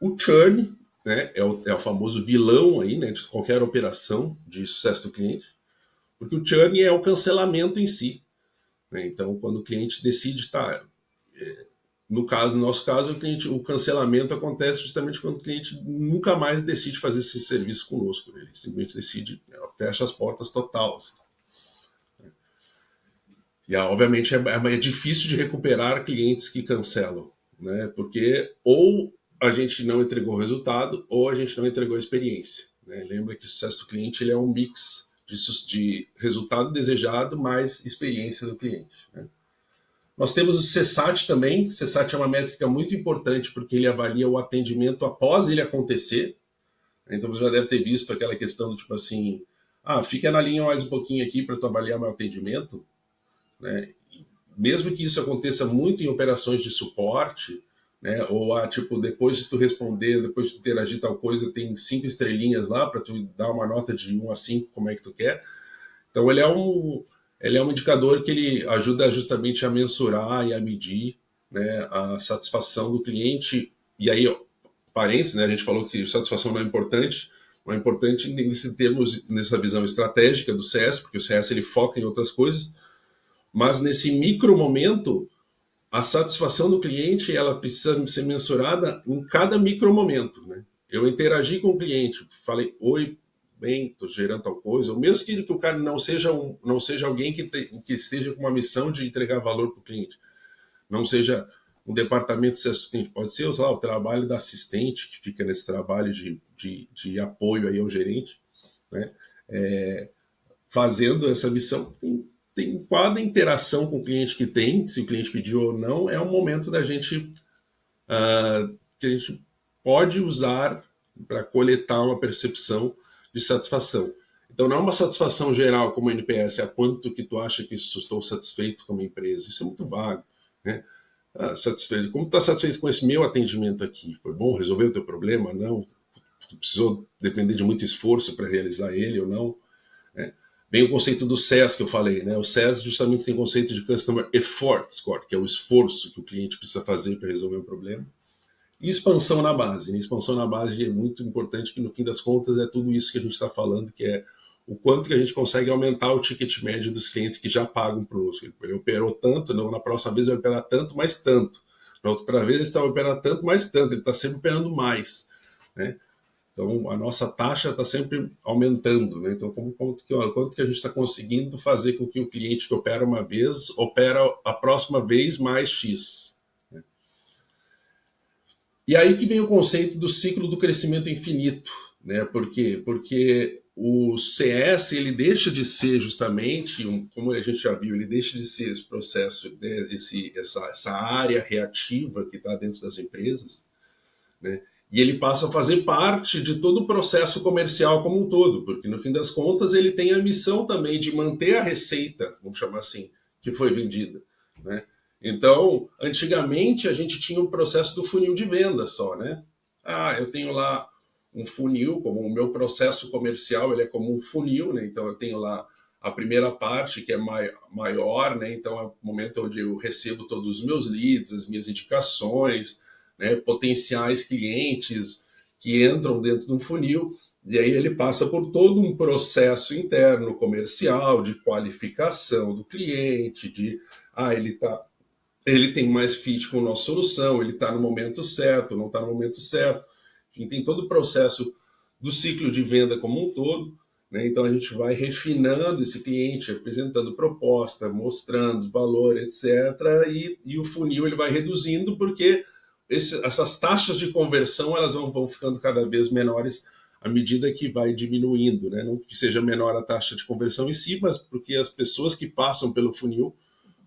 O churn, né, é o famoso vilão aí, né, de qualquer operação de sucesso do cliente, porque o churn é o cancelamento em si. Né? Então, quando o cliente decide, no nosso caso, o cancelamento acontece justamente quando o cliente nunca mais decide fazer esse serviço conosco. Né? Ele simplesmente decide, fecha as portas total. Assim. E, obviamente, é difícil de recuperar clientes que cancelam, né? Porque ou a gente não entregou o resultado ou a gente não entregou a experiência. Né? Lembra que o sucesso do cliente ele é um mix de resultado desejado mais experiência do cliente. Né? Nós temos o CSAT também. O CSAT é uma métrica muito importante porque ele avalia o atendimento após ele acontecer. Então você já deve ter visto aquela questão do tipo assim, fica na linha mais um pouquinho aqui para tu avaliar meu atendimento. Né? Mesmo que isso aconteça muito em operações de suporte, né? Ou tipo, depois de tu responder, depois de tu interagir tal coisa, tem 5 estrelinhas lá para tu dar uma nota de 1 a 5, como é que tu quer. Então ele é um indicador que ele ajuda justamente a mensurar e a medir, né, a satisfação do cliente. E aí, parênteses, né, a gente falou que satisfação não é importante nessa visão estratégica do CS, porque o CS ele foca em outras coisas, mas nesse micro momento, a satisfação do cliente ela precisa ser mensurada em cada micro momento. Né? Eu interagi com o cliente, falei, oi, bem, estou gerando tal coisa, ou mesmo que o cara não seja alguém que esteja com uma missão de entregar valor para o cliente, não seja um departamento de assistente, pode ser o trabalho da assistente, que fica nesse trabalho de apoio aí ao gerente, né? Fazendo essa missão, tem cada interação com o cliente que tem, se o cliente pediu ou não, é um momento da gente que a gente pode usar para coletar uma percepção de satisfação. Então não é uma satisfação geral como o NPS, é quanto que tu acha que estou satisfeito como empresa. Isso é muito vago, né? Satisfeito. Como está satisfeito com esse meu atendimento aqui? Foi bom? Resolveu o teu problema? Não? Tu precisou depender de muito esforço para realizar ele ou não? Né? Vem o conceito do SES que eu falei, né? O SES justamente tem o conceito de Customer Effort Score, que é o esforço que o cliente precisa fazer para resolver um problema. E expansão na base. Né? Expansão na base é muito importante, que no fim das contas é tudo isso que a gente está falando, que é o quanto que a gente consegue aumentar o ticket médio dos clientes que já pagam para o uso. Ele operou tanto, não, na próxima vez vai operar tanto, mais tanto. Na outra vez ele está operando tanto, mais tanto. Ele está sempre operando mais. Né? Então, a nossa taxa está sempre aumentando. Né? Então, quanto que a gente está conseguindo fazer com que o cliente que opera uma vez, opera a próxima vez mais X. Né? E aí que vem o conceito do ciclo do crescimento infinito. Né? Por quê? Porque o CS ele deixa de ser justamente, como a gente já viu, ele deixa de ser esse processo, né? essa área reativa que está dentro das empresas, né? E ele passa a fazer parte de todo o processo comercial como um todo, porque no fim das contas ele tem a missão também de manter a receita, vamos chamar assim, que foi vendida. Né? Então, antigamente a gente tinha um processo do funil de venda só, né? Eu tenho lá um funil, como o meu processo comercial ele é como um funil, né? Então eu tenho lá a primeira parte que é maior, né? Então é o momento onde eu recebo todos os meus leads, as minhas indicações, né? Potenciais clientes que entram dentro de um funil, e aí ele passa por todo um processo interno comercial de qualificação do cliente, de ele tem mais fit com a nossa solução, ele está no momento certo, não está no momento certo. A gente tem todo o processo do ciclo de venda como um todo, né? Então a gente vai refinando esse cliente, apresentando proposta, mostrando valor, etc. E o funil ele vai reduzindo porque essas taxas de conversão elas vão ficando cada vez menores à medida que vai diminuindo, né? Não que seja menor a taxa de conversão em si, mas porque as pessoas que passam pelo funil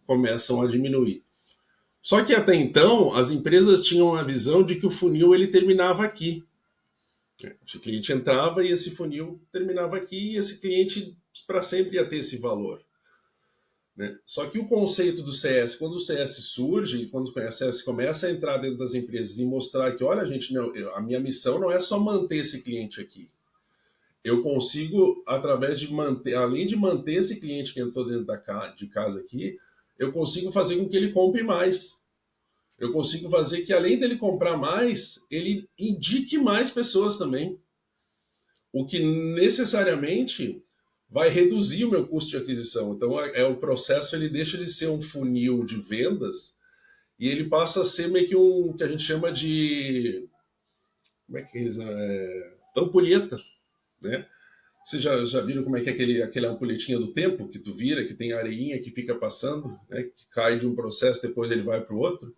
começam a diminuir. Só que até então as empresas tinham a visão de que o funil ele terminava aqui. O cliente entrava e esse funil terminava aqui e esse cliente para sempre ia ter esse valor. Né? Só que o conceito do CS, quando o CS surge, quando o CS começa a entrar dentro das empresas e mostrar que, olha, gente, não, a minha missão não é só manter esse cliente aqui. Eu consigo, através de manter, além de manter esse cliente que entrou dentro de casa aqui, eu consigo fazer com que ele compre mais. Eu consigo fazer que, além dele comprar mais, ele indique mais pessoas também. O que necessariamente vai reduzir o meu custo de aquisição. Então, o processo ele deixa de ser um funil de vendas e ele passa a ser meio que um que a gente chama de como é que eles ampulheta, né? Vocês já viram como é que é aquela ampulhetinha do tempo que tu vira, que tem areinha que fica passando, né? Que cai de um processo depois ele vai para o outro?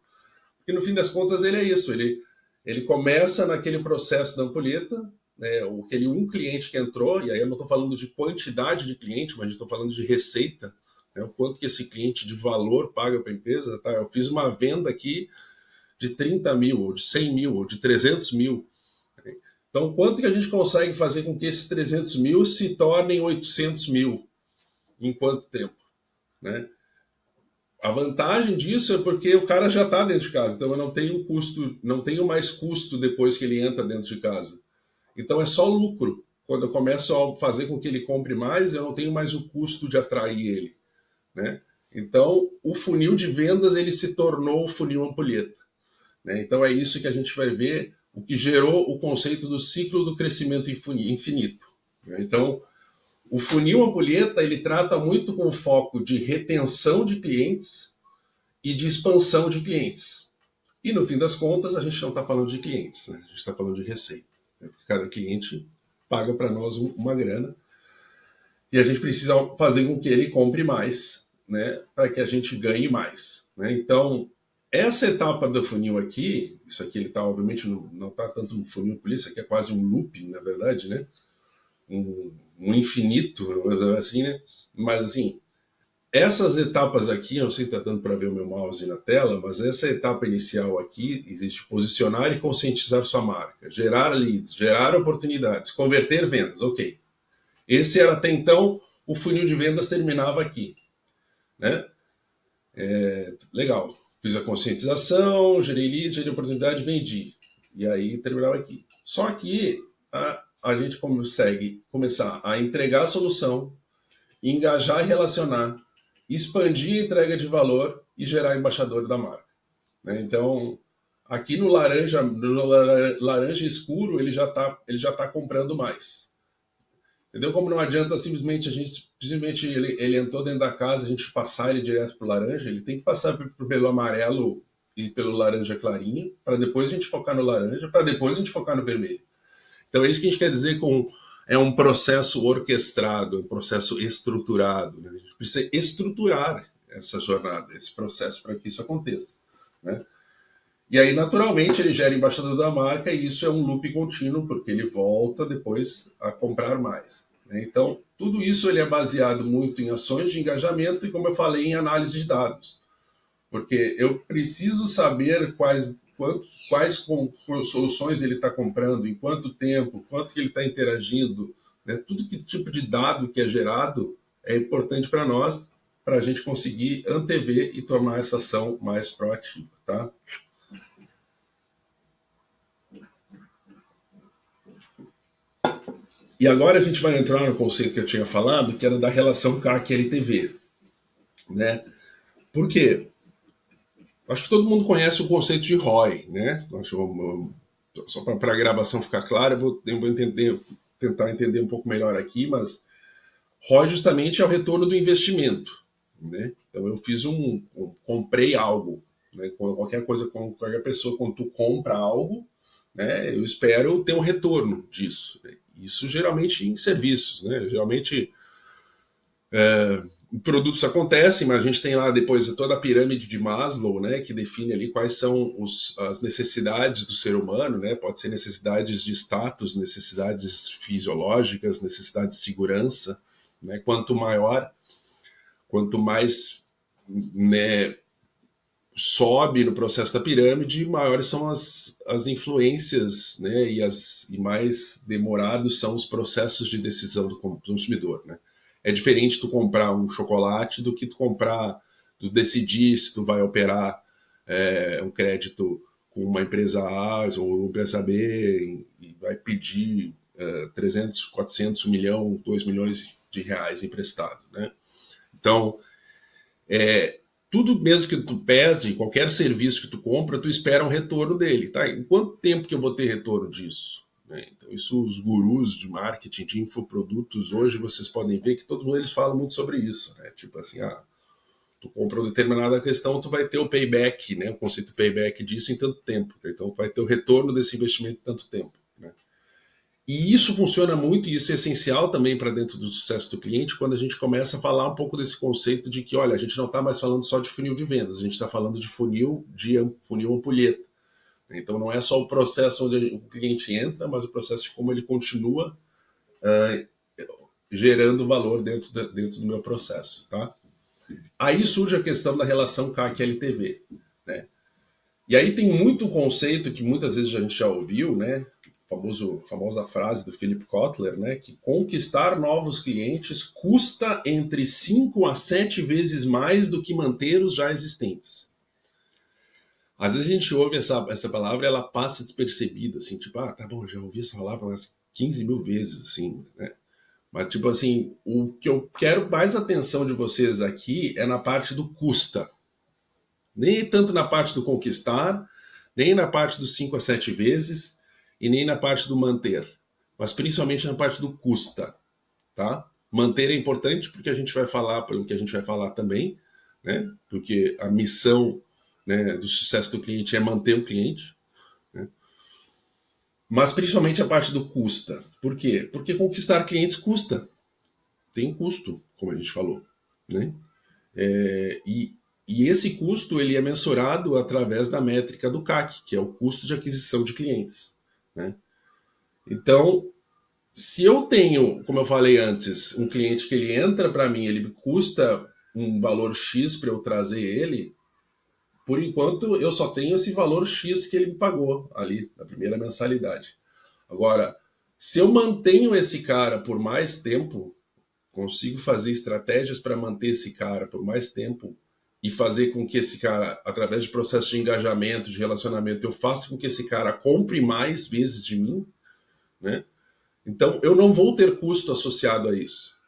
Porque no fim das contas ele é isso, ele começa naquele processo da ampulheta, né, aquele um cliente que entrou, e aí eu não estou falando de quantidade de cliente, mas estou falando de receita, né, o quanto que esse cliente de valor paga para a empresa. Tá? Eu fiz uma venda aqui de 30 mil, ou de 100 mil, ou de 300 mil. Então, quanto que a gente consegue fazer com que esses 300 mil se tornem 800 mil? Em quanto tempo? Né? A vantagem disso é porque o cara já está dentro de casa, então eu não tenho custo, não tenho mais custo depois que ele entra dentro de casa. Então é só lucro. Quando eu começo a fazer com que ele compre mais, eu não tenho mais o custo de atrair ele, né? Então o funil de vendas ele se tornou o funil ampulheta, né? Então é isso que a gente vai ver, o que gerou o conceito do ciclo do crescimento infinito. Né? Então o funil ampulheta ele trata muito com o foco de retenção de clientes e de expansão de clientes. E no fim das contas, a gente não está falando de clientes, né? A gente está falando de receita. Né? Porque cada cliente paga para nós uma grana e a gente precisa fazer com que ele compre mais, né? Para que a gente ganhe mais. Né? Então, essa etapa do funil aqui, isso aqui ele está, obviamente, não está tanto no funil por isso, aqui é quase um looping, na verdade, né? Um infinito, assim, né? Mas assim, Essas etapas aqui, eu não sei se está dando para ver o meu mouse na tela, mas essa etapa inicial aqui existe posicionar e conscientizar sua marca, gerar leads, gerar oportunidades, converter vendas, ok. Esse era até então, o funil de vendas terminava aqui, né? Legal, fiz a conscientização, gerei leads, gerei oportunidade, vendi. E aí terminava aqui. Só que a gente consegue começar a entregar a solução, engajar e relacionar, expandir a entrega de valor e gerar embaixador da marca, né? Então, aqui no laranja escuro, ele já tá comprando mais. Entendeu? Como não adianta simplesmente ele entrou dentro da casa, a gente passar ele direto pro laranja, ele tem que passar pelo amarelo e pelo laranja clarinho, para depois a gente focar no laranja, para depois a gente focar no vermelho. Então é isso que a gente quer dizer com é um processo orquestrado, um processo estruturado, né? A gente precisa estruturar essa jornada, esse processo para que isso aconteça, né? E aí, naturalmente, ele gera embaixador da marca e isso é um loop contínuo, porque ele volta depois a comprar mais, né? Então, tudo isso ele é baseado muito em ações de engajamento e, como eu falei, em análise de dados. Porque eu preciso saber quais soluções ele está comprando, em quanto tempo, quanto que ele está interagindo, né? Tudo que tipo de dado que é gerado é importante para nós, para a gente conseguir antever e tornar essa ação mais proativa, tá? E agora a gente vai entrar no conceito que eu tinha falado, que era da relação CAC-LTV, né? Por quê? Acho que todo mundo conhece o conceito de ROI, né? Só para a gravação ficar clara, tentar entender um pouco melhor aqui, mas ROI justamente é o retorno do investimento, né? Então eu comprei algo, né? Qualquer coisa, qualquer pessoa, quando tu compra algo, né? Eu espero ter um retorno disso, né? Isso geralmente em serviços, né? Geralmente produtos acontecem, mas a gente tem lá depois toda a pirâmide de Maslow, né, que define ali quais são as necessidades do ser humano, né? Pode ser necessidades de status, necessidades fisiológicas, necessidades de segurança, né? Quanto mais, né, sobe no processo da pirâmide, maiores são as influências, né, e mais demorados são os processos de decisão do consumidor, né? É diferente tu comprar um chocolate do que tu decidir se tu vai operar um crédito com uma empresa A ou uma empresa B e vai pedir 300, 400, 1 milhão, 2 milhões de reais emprestado, né? Então, tudo mesmo que tu pede, qualquer serviço que tu compra, tu espera um retorno dele, tá? Em quanto tempo que eu vou ter retorno disso? Né? Então, isso os gurus de marketing, de infoprodutos, hoje vocês podem ver que todos eles falam muito sobre isso, né? Tipo assim, tu compra uma determinada questão, tu vai ter o payback, né? O conceito payback disso em tanto tempo. Então, tu vai ter o retorno desse investimento em tanto tempo, né? E isso funciona muito e isso é essencial também para dentro do sucesso do cliente quando a gente começa a falar um pouco desse conceito de que, olha, a gente não está mais falando só de funil de vendas, a gente está falando de funil ampulheta. Então não é só o processo onde o cliente entra, mas o processo de como ele continua gerando valor dentro do meu processo, tá? Aí surge a questão da relação CAC-LTV, né? E aí tem muito conceito que muitas vezes a gente já ouviu, né? Famosa frase do Philip Kotler, né? Que conquistar novos clientes custa entre 5 a 7 vezes mais do que manter os já existentes. Às vezes a gente ouve essa palavra e ela passa despercebida, assim, tipo, tá bom, já ouvi essa palavra umas 15 mil vezes, assim, né? Mas, tipo assim, o que eu quero mais atenção de vocês aqui é na parte do custa. Nem tanto na parte do conquistar, nem na parte dos 5 a 7 vezes, e nem na parte do manter, mas principalmente na parte do custa, tá? Manter é importante porque a gente vai falar, pelo que a gente vai falar também, né? Porque a missão, né, do sucesso do cliente é manter o cliente, né? Mas principalmente a parte do custa. Por quê? Porque conquistar clientes custa. Tem um custo, como a gente falou, né? E esse custo ele é mensurado através da métrica do CAC, que é o custo de aquisição de clientes, né? Então, se eu tenho, como eu falei antes, um cliente que ele entra para mim, ele custa um valor X para eu trazer ele, por enquanto eu só tenho esse valor X que ele me pagou ali na primeira mensalidade. Agora, se eu mantenho esse cara por mais tempo, consigo fazer estratégias para manter esse cara por mais tempo e fazer com que esse cara, através de processo de engajamento, de relacionamento, eu faça com que esse cara compre mais vezes de mim, né? Então, eu não vou ter custo associado a isso.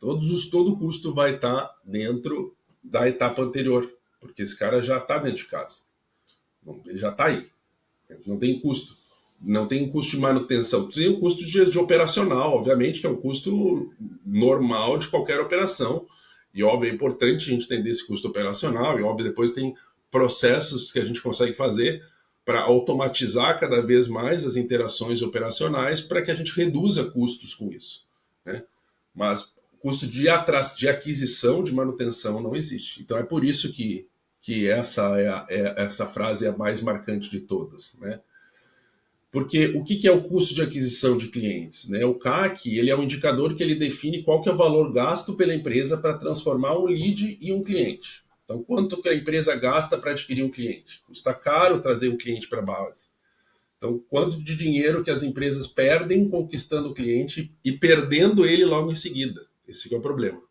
Todo custo vai estar dentro da etapa anterior, porque esse cara já está dentro de casa. Ele já está aí. Não tem custo. Não tem custo de manutenção. Tem o custo de operacional, obviamente, que é um custo normal de qualquer operação. E, óbvio, é importante a gente entender esse custo operacional. E, óbvio, depois tem processos que a gente consegue fazer para automatizar cada vez mais as interações operacionais para que a gente reduza custos com isso, né? Mas custo de aquisição, de manutenção não existe. Então é por isso que essa frase é a mais marcante de todas, né? Porque o que é o custo de aquisição de clientes, né? O CAC, ele é um indicador que ele define qual que é o valor gasto pela empresa para transformar um lead em um cliente. Então, quanto que a empresa gasta para adquirir um cliente? Custa caro trazer um cliente para a base. Então, quanto de dinheiro que as empresas perdem conquistando o cliente e perdendo ele logo em seguida. Esse é o problema.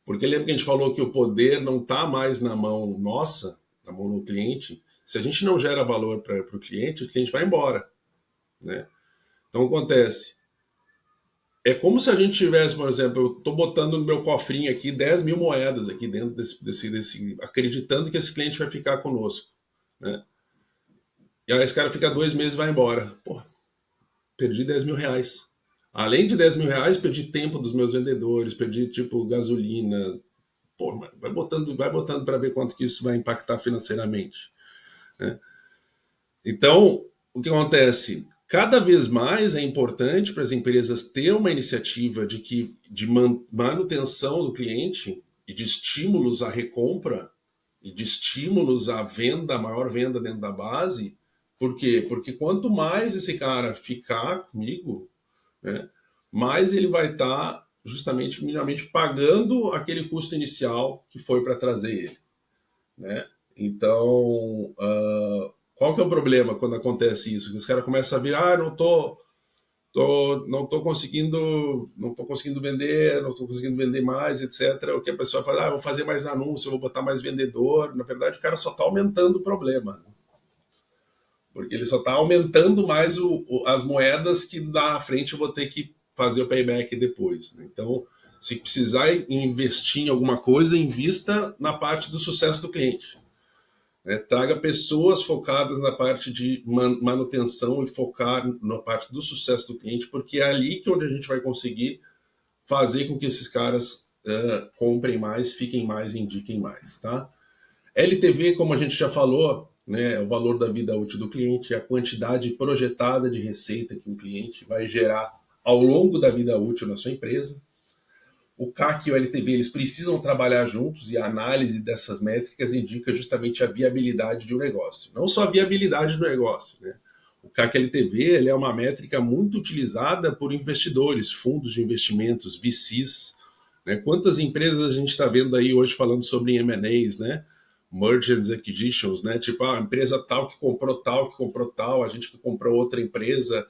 Porque lembra que a gente falou que o poder não está mais na mão nossa, na mão do cliente. Se a gente não gera valor para o cliente vai embora, né? Então, acontece. É como se a gente tivesse, por exemplo, eu estou botando no meu cofrinho aqui 10 mil moedas aqui dentro desse acreditando que esse cliente vai ficar conosco, né? E aí esse cara fica 2 meses e vai embora. Pô, perdi 10 mil reais. Além de 10 mil reais, perdi tempo dos meus vendedores, perdi, tipo, gasolina. Pô, vai botando para ver quanto que isso vai impactar financeiramente, né? Então, o que acontece? Cada vez mais é importante para as empresas ter uma iniciativa de manutenção do cliente e de estímulos à recompra e de estímulos à venda, à maior venda dentro da base. Por quê? Porque quanto mais esse cara ficar comigo, né, mais ele vai estar justamente minimamente pagando aquele custo inicial que foi para trazer ele, né? Então, qual que é o problema quando acontece isso? Que os caras começam a vir, não tô conseguindo vender, não tô conseguindo vender mais, etc. O que a pessoa fala, vou fazer mais anúncio, vou botar mais vendedor. Na verdade, o cara só está aumentando o problema, porque ele só está aumentando mais as moedas que na frente eu vou ter que fazer o payback depois, né? Então, se precisar investir em alguma coisa, invista na parte do sucesso do cliente, né? Traga pessoas focadas na parte de manutenção e focar na parte do sucesso do cliente, porque é ali que onde a gente vai conseguir fazer com que esses caras comprem mais, fiquem mais, indiquem mais, tá? LTV, como a gente já falou, né, é o valor da vida útil do cliente, é a quantidade projetada de receita que um cliente vai gerar ao longo da vida útil na sua empresa. O CAC e o LTV, eles precisam trabalhar juntos e a análise dessas métricas indica justamente a viabilidade de um negócio. Não só a viabilidade do negócio, né? O CAC LTV, ele é uma métrica muito utilizada por investidores, fundos de investimentos, VCs, né? Quantas empresas a gente está vendo aí hoje falando sobre M&As, né? Mergers and Acquisitions, né? Tipo, a empresa tal, que comprou tal, a gente que comprou outra empresa.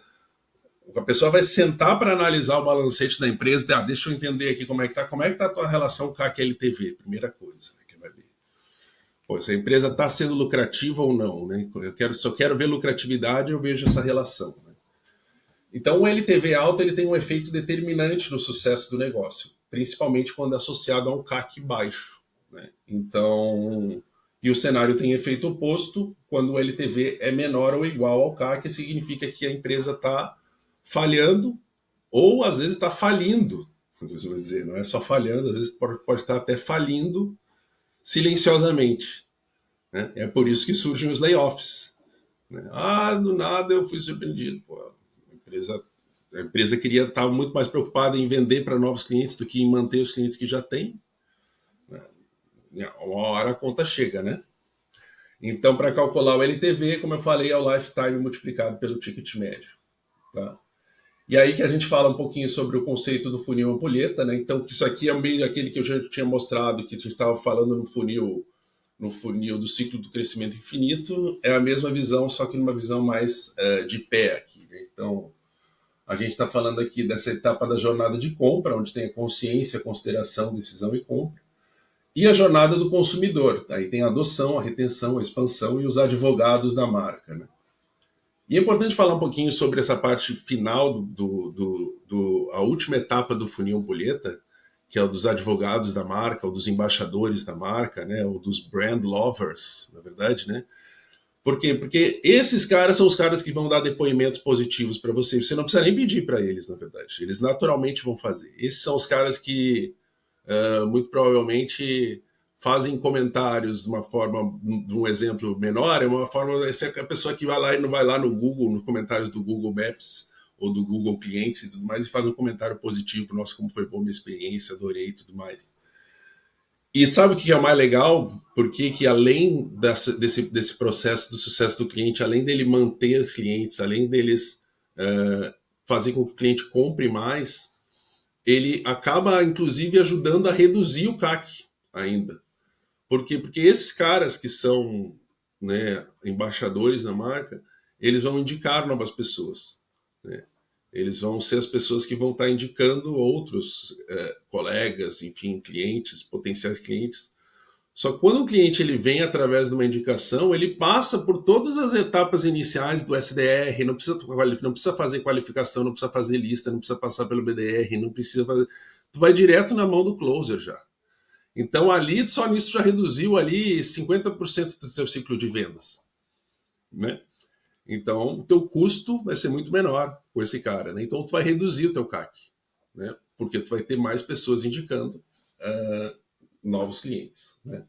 A pessoa vai sentar para analisar o balancete da empresa, deixa eu entender aqui como é que tá a tua relação com a LTV, primeira coisa, né, que vai ver. Pô, se a empresa está sendo lucrativa ou não, né? Se eu quero ver lucratividade, eu vejo essa relação, né? Então, o LTV alto ele tem um efeito determinante no sucesso do negócio, principalmente quando é associado a um CAC baixo, né? Então, e o cenário tem efeito oposto, quando o LTV é menor ou igual ao CAC, significa que a empresa está falhando ou às vezes está falindo. Dizer, não é só falhando, às vezes pode estar até falindo silenciosamente, né? É por isso que surgem os layoffs, né? Do nada eu fui surpreendido. Pô, a empresa queria estar muito mais preocupada em vender para novos clientes do que em manter os clientes que já tem, né? Uma hora a conta chega, né? Então, para calcular o LTV, como eu falei, é o lifetime multiplicado pelo ticket médio, tá? E aí que a gente fala um pouquinho sobre o conceito do funil ampulheta, né? Então, isso aqui é meio aquele que eu já tinha mostrado, que a gente estava falando no funil do ciclo do crescimento infinito, é a mesma visão, só que numa visão mais de pé aqui, né? Então, a gente está falando aqui dessa etapa da jornada de compra, onde tem a consciência, consideração, decisão e compra. E a jornada do consumidor. Aí tem a adoção, a retenção, a expansão e os advogados da marca. Né? E é importante falar um pouquinho sobre essa parte final, a última etapa do funil ampulheta, que é o dos advogados da marca, ou dos embaixadores da marca, né? Ou dos brand lovers, na verdade, né? Por quê? Porque esses caras são os caras que vão dar depoimentos positivos para você. Você não precisa nem pedir para eles, na verdade. Eles naturalmente vão fazer. Esses são os caras que muito provavelmente fazem comentários de uma forma, de um exemplo menor, é uma forma, essa é a pessoa que vai lá e não vai lá no Google, nos comentários do Google Maps ou do Google Clientes e tudo mais, e faz um comentário positivo, nossa, como foi boa minha experiência, adorei e tudo mais. E sabe o que é o mais legal? Porque que além desse processo do sucesso do cliente, além dele manter os clientes, além deles fazer com que o cliente compre mais, ele acaba, inclusive, ajudando a reduzir o CAC ainda. Por quê? Porque esses caras que são, né, embaixadores da marca, eles vão indicar novas pessoas. Né? Eles vão ser as pessoas que vão estar indicando outros colegas, enfim, clientes, potenciais clientes. Só que quando o cliente ele vem através de uma indicação, ele passa por todas as etapas iniciais do SDR, não precisa fazer qualificação, não precisa fazer lista, não precisa passar pelo BDR, não precisa fazer... Tu vai direto na mão do closer já. Então ali, só nisso já reduziu ali 50% do seu ciclo de vendas. Né? Então, o teu custo vai ser muito menor com esse cara. Né? Então, tu vai reduzir o teu CAC. Né? Porque tu vai ter mais pessoas indicando novos clientes. Né?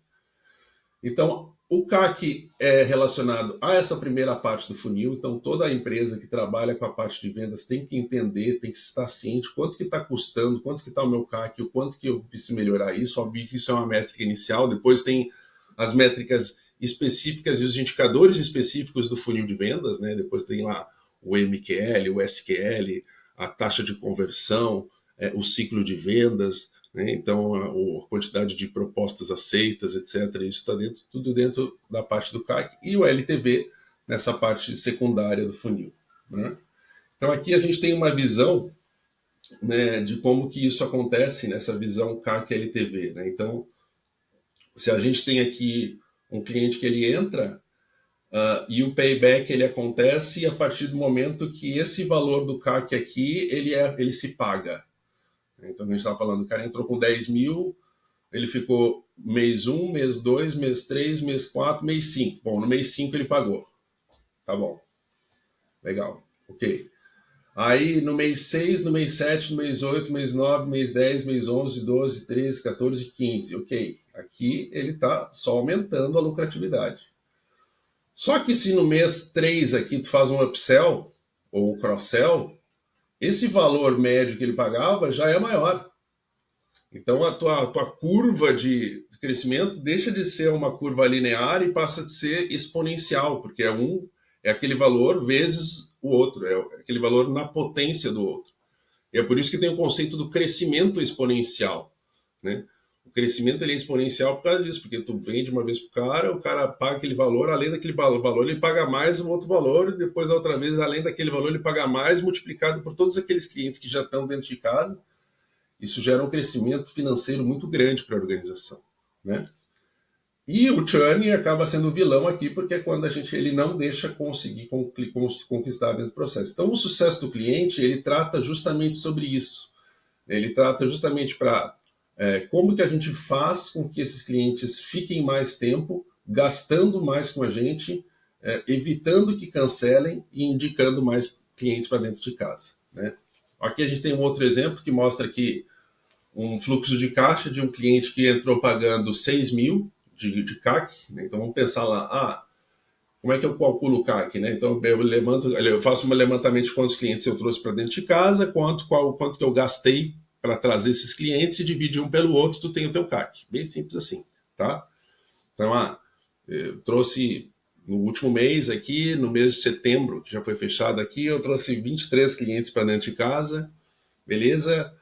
Então, o CAC é relacionado a essa primeira parte do funil. Então, toda a empresa que trabalha com a parte de vendas tem que entender, tem que estar ciente quanto que está custando, quanto que está o meu CAC, o quanto que eu preciso melhorar isso. Óbvio que isso é uma métrica inicial. Depois tem as métricas específicas e os indicadores específicos do funil de vendas. Né? Depois tem lá o MQL, o SQL, a taxa de conversão, o ciclo de vendas, né? Então, a quantidade de propostas aceitas, etc. Isso está tudo dentro da parte do CAC. E o LTV nessa parte secundária do funil. Né? Então, aqui a gente tem uma visão, né, de como que isso acontece nessa visão CAC-LTV. Né? Então, se a gente tem aqui um cliente que ele entra e o payback ele acontece a partir do momento que esse valor do CAC aqui ele se paga. Então, a gente estava falando, o cara entrou com 10 mil, ele ficou mês 1, mês 2, mês 3, mês 4, mês 5. Bom, no mês 5 ele pagou. Tá bom. Legal. Ok. Aí no mês 6, no mês 7, no mês 8, mês 9, mês 10, mês 11, 12, 13, 14, 15. Ok. Aqui ele está só aumentando a lucratividade. Só que se no mês 3 aqui tu faz um upsell ou um cross-sell, esse valor médio que ele pagava já é maior. Então a tua curva de crescimento deixa de ser uma curva linear e passa a ser exponencial, porque é aquele valor vezes o outro, é aquele valor na potência do outro. E é por isso que tem o conceito do crescimento exponencial. Né? O crescimento ele é exponencial por causa disso, porque tu vende uma vez para o cara paga aquele valor, além daquele valor ele paga mais um outro valor, e depois outra vez, além daquele valor, ele paga mais, multiplicado por todos aqueles clientes que já estão dentro de casa. Isso gera um crescimento financeiro muito grande para a organização. Né? E o churn acaba sendo o vilão aqui, porque é quando ele não deixa conseguir conquistar dentro do processo. Então, o sucesso do cliente, ele trata justamente sobre isso. Ele trata justamente para como que a gente faz com que esses clientes fiquem mais tempo, gastando mais com a gente, evitando que cancelem e indicando mais clientes para dentro de casa. Né? Aqui a gente tem um outro exemplo que mostra que um fluxo de caixa de um cliente que entrou pagando 6 mil de CAC. Né? Então vamos pensar lá, como é que eu calculo o CAC? Né? Então eu faço um levantamento de quantos clientes eu trouxe para dentro de casa, quanto que eu gastei para trazer esses clientes e divide um pelo outro, tu tem o teu CAC. Bem simples assim. Tá? Então, eu trouxe no último mês aqui, no mês de setembro, que já foi fechado aqui, eu trouxe 23 clientes para dentro de casa, beleza?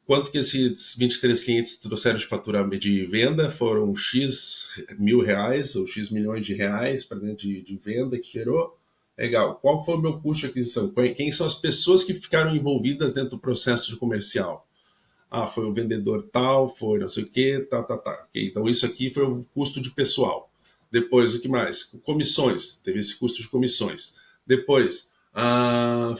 Quanto que esses 23 clientes trouxeram de faturamento de venda? Foram X mil reais ou X milhões de reais para dentro de venda que gerou. Legal. Qual foi o meu custo de aquisição? Quem são as pessoas que ficaram envolvidas dentro do processo de comercial? Ah, foi o vendedor tal, foi não sei o que, tá. Okay, então isso aqui foi o custo de pessoal. Depois, o que mais? Comissões, teve esse custo de comissões. Depois,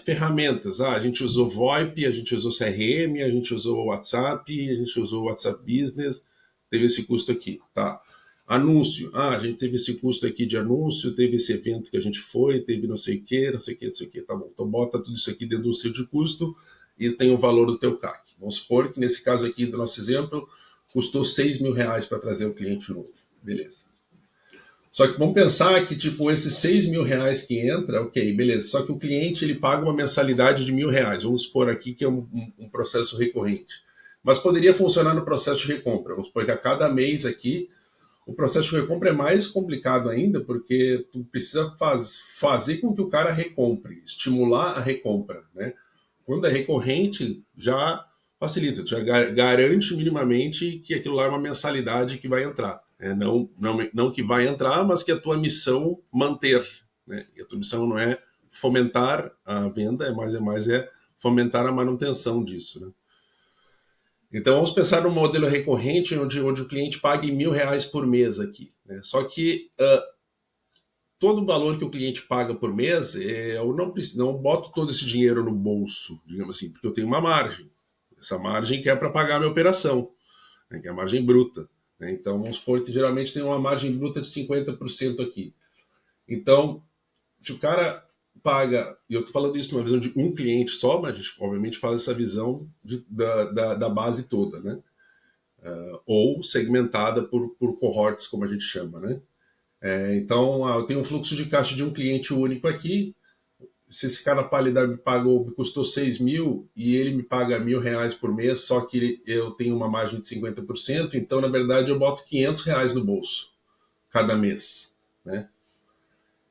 ferramentas. A gente usou VoIP, a gente usou CRM, a gente usou WhatsApp, a gente usou WhatsApp Business, teve esse custo aqui, tá? Anúncio. A gente teve esse custo aqui de anúncio, teve esse evento que a gente foi, teve não sei o que, não sei o que, não sei o que. Tá bom, então bota tudo isso aqui dentro do seu de custo e tem o valor do teu CAC. Vamos supor que nesse caso aqui do nosso exemplo, custou 6 mil reais para trazer o cliente novo. Beleza. Só que vamos pensar que, tipo, esses 6 mil reais que entra, ok, beleza. Só que o cliente, ele paga uma mensalidade de R$ 1.000. Vamos supor aqui que é um processo recorrente. Mas poderia funcionar no processo de recompra. Vamos supor que a cada mês aqui, o processo de recompra é mais complicado ainda, porque tu precisa fazer com que o cara recompre, estimular a recompra, né? Quando é recorrente, já facilita, já garante minimamente que aquilo lá é uma mensalidade que vai entrar. Não que vai entrar, mas que a tua missão manter. Né? E a tua missão não é fomentar a venda, é fomentar a manutenção disso. Né? Então vamos pensar num modelo recorrente onde o cliente pague R$ 1.000 por mês aqui. Né? Só que todo o valor que o cliente paga por mês, eu não boto todo esse dinheiro no bolso, digamos assim, porque eu tenho uma margem. Essa margem que é para pagar a minha operação, né, que é a margem bruta. Né? Então, vamos supor que geralmente tem uma margem bruta de 50% aqui. Então, se o cara paga, e eu estou falando isso numa visão de um cliente só, mas a gente obviamente faz essa visão da base toda, né? Ou segmentada por cohorts, como a gente chama, né? Então, eu tenho um fluxo de caixa de um cliente único aqui. Se esse cara me custou 6 mil e ele me paga R$ 1.000 por mês, só que eu tenho uma margem de 50%, então, na verdade, eu boto R$ 500 no bolso cada mês. Né?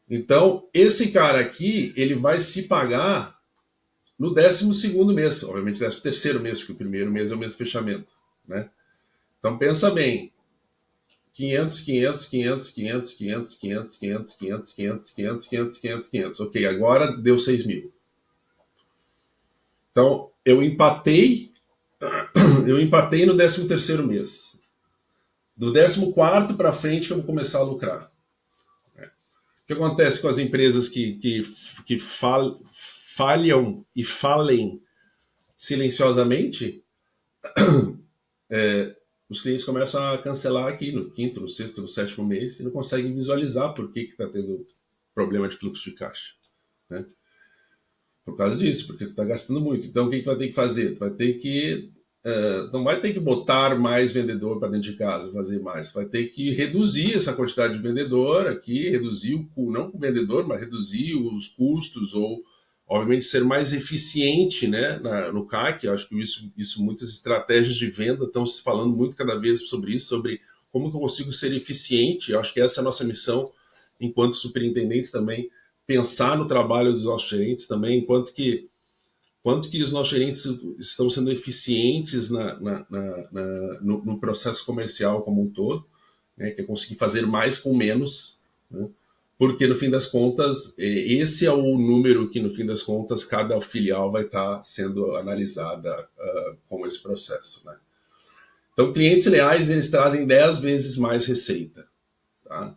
Então, esse cara aqui, ele vai se pagar no 12º mês, obviamente 13º mês, porque o primeiro mês é o mês de fechamento. Né? Então, pensa bem, 500. Ok, agora deu 6 mil. Então, eu empatei no 13º mês. Do 14º para frente que eu vou começar a lucrar. O que acontece com as empresas que falham e falem silenciosamente? Os clientes começam a cancelar aqui no 5º, no 6º, no 7º mês e não conseguem visualizar por que está tendo problema de fluxo de caixa. Né? Por causa disso, porque tu está gastando muito. Então, o que tu vai ter que fazer? Tu vai ter que... não vai ter que botar mais vendedor para dentro de casa, fazer mais. Vai ter que reduzir essa quantidade de vendedor aqui, reduzir não o vendedor, mas reduzir os custos ou, obviamente, ser mais eficiente, né, no CAC. Eu acho que isso muitas estratégias de venda estão se falando muito cada vez sobre isso, sobre como que eu consigo ser eficiente. Eu acho que essa é a nossa missão enquanto superintendentes também, pensar no trabalho dos nossos gerentes também, quanto que os nossos gerentes estão sendo eficientes no processo comercial como um todo, né, que é conseguir fazer mais com menos, né, porque no fim das contas, esse é o número que no fim das contas cada filial vai estar sendo analisada com esse processo. Né. Então, clientes leais, eles trazem 10 vezes mais receita. Tá?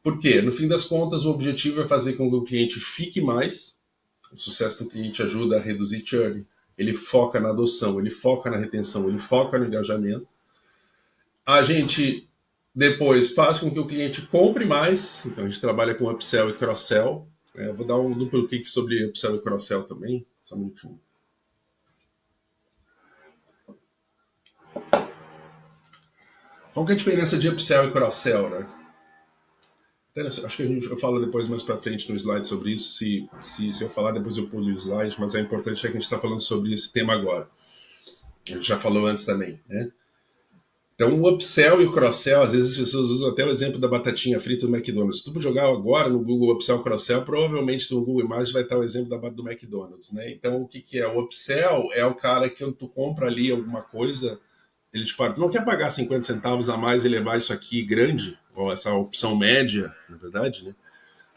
Por quê? No fim das contas, o objetivo é fazer com que o cliente fique mais. O sucesso do cliente ajuda a reduzir churn. Ele foca na adoção, ele foca na retenção, ele foca no engajamento. A gente depois faz com que o cliente compre mais. Então, a gente trabalha com upsell e cross-sell. Vou dar um duplo clique sobre upsell e cross-sell também. Só um minutinho. Qual que é a diferença de upsell e cross-sell, né? Acho que eu falo depois mais para frente no slide sobre isso. Se eu falar, depois eu pulo o slide, mas é importante que a gente está falando sobre esse tema agora. A gente já falou antes também, né? Então, o upsell e o cross-sell, às vezes as pessoas usam até o exemplo da batatinha frita do McDonald's. Se tu jogar agora no Google Upsell Cross-sell, provavelmente no Google Imagens vai estar o exemplo do McDonald's, né? Então, o que que é? O upsell é o cara que tu compra ali alguma coisa, ele te fala, tu não quer pagar 50 centavos a mais e levar isso aqui grande, ou essa opção média, na verdade, né?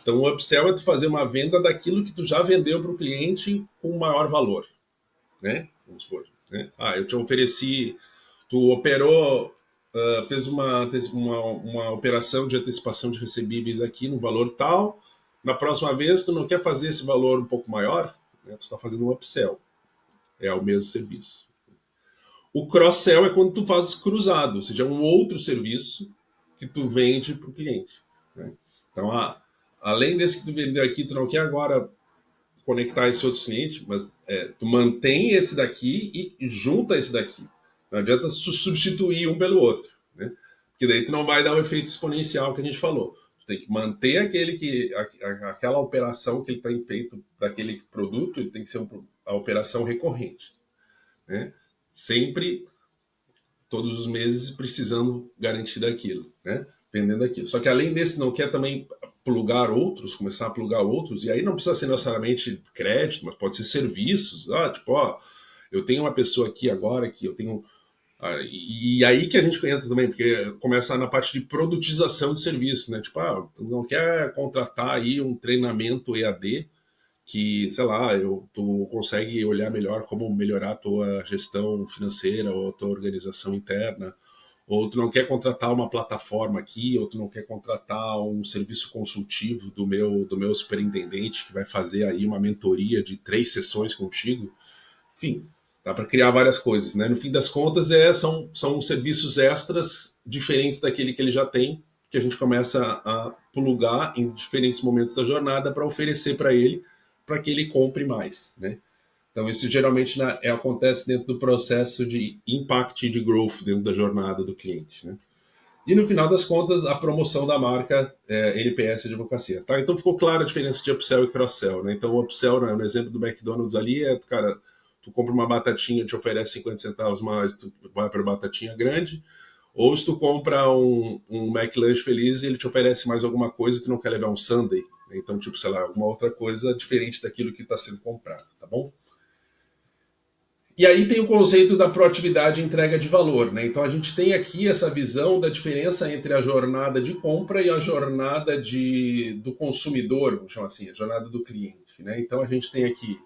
Então, o upsell é tu fazer uma venda daquilo que tu já vendeu para o cliente com maior valor, né? Vamos supor, né? Ah, eu te ofereci, tu operou, fez uma operação de antecipação de recebíveis aqui no valor tal, na próxima vez tu não quer fazer esse valor um pouco maior, né? Tu está fazendo um upsell, é o mesmo serviço. O cross-sell é quando tu fazes cruzado, ou seja, um outro serviço que tu vende para o cliente, né? Então, além desse que tu vendeu aqui, tu não quer agora conectar esse outro cliente, mas tu mantém esse daqui e junta esse daqui. Não adianta substituir um pelo outro, né? Porque daí tu não vai dar o efeito exponencial que a gente falou. Tu tem que manter aquela operação que ele tem feito daquele produto, ele tem que ser a operação recorrente, né? Sempre, todos os meses, precisando garantir daquilo, né? Vendendo daquilo. Só que além desse, não quer também plugar outros, começar a plugar outros, e aí não precisa ser necessariamente crédito, mas pode ser serviços. Tipo, eu tenho uma pessoa aqui agora que eu tenho. E aí que a gente entra também, porque começa na parte de produtização de serviço, né? Tipo, tu não quer contratar aí um treinamento EAD que, sei lá, tu consegue olhar melhor como melhorar a tua gestão financeira ou a tua organização interna, ou tu não quer contratar uma plataforma aqui, ou tu não quer contratar um serviço consultivo do meu superintendente que vai fazer aí uma mentoria de 3 sessões contigo. Enfim, dá para criar várias coisas, né? No fim das contas, são serviços extras diferentes daquele que ele já tem, que a gente começa a plugar em diferentes momentos da jornada para oferecer para ele, para que ele compre mais, né? Então, isso geralmente acontece dentro do processo de impact e de growth dentro da jornada do cliente, né? E no final das contas, a promoção da marca NPS de advocacia. Tá? Então ficou clara a diferença de upsell e cross-sell, né? Então o upsell, né, no exemplo do McDonald's ali, cara, tu compra uma batatinha, te oferece 50 centavos mais, tu vai para batatinha grande. Ou se tu compra um McLanche Feliz e ele te oferece mais alguma coisa e tu não quer levar um sundae. Né? Então, tipo, sei lá, alguma outra coisa diferente daquilo que está sendo comprado, tá bom? E aí tem o conceito da proatividade e entrega de valor, né? Então a gente tem aqui essa visão da diferença entre a jornada de compra e a jornada do consumidor, vamos chamar assim, a jornada do cliente, né? Então a gente tem aqui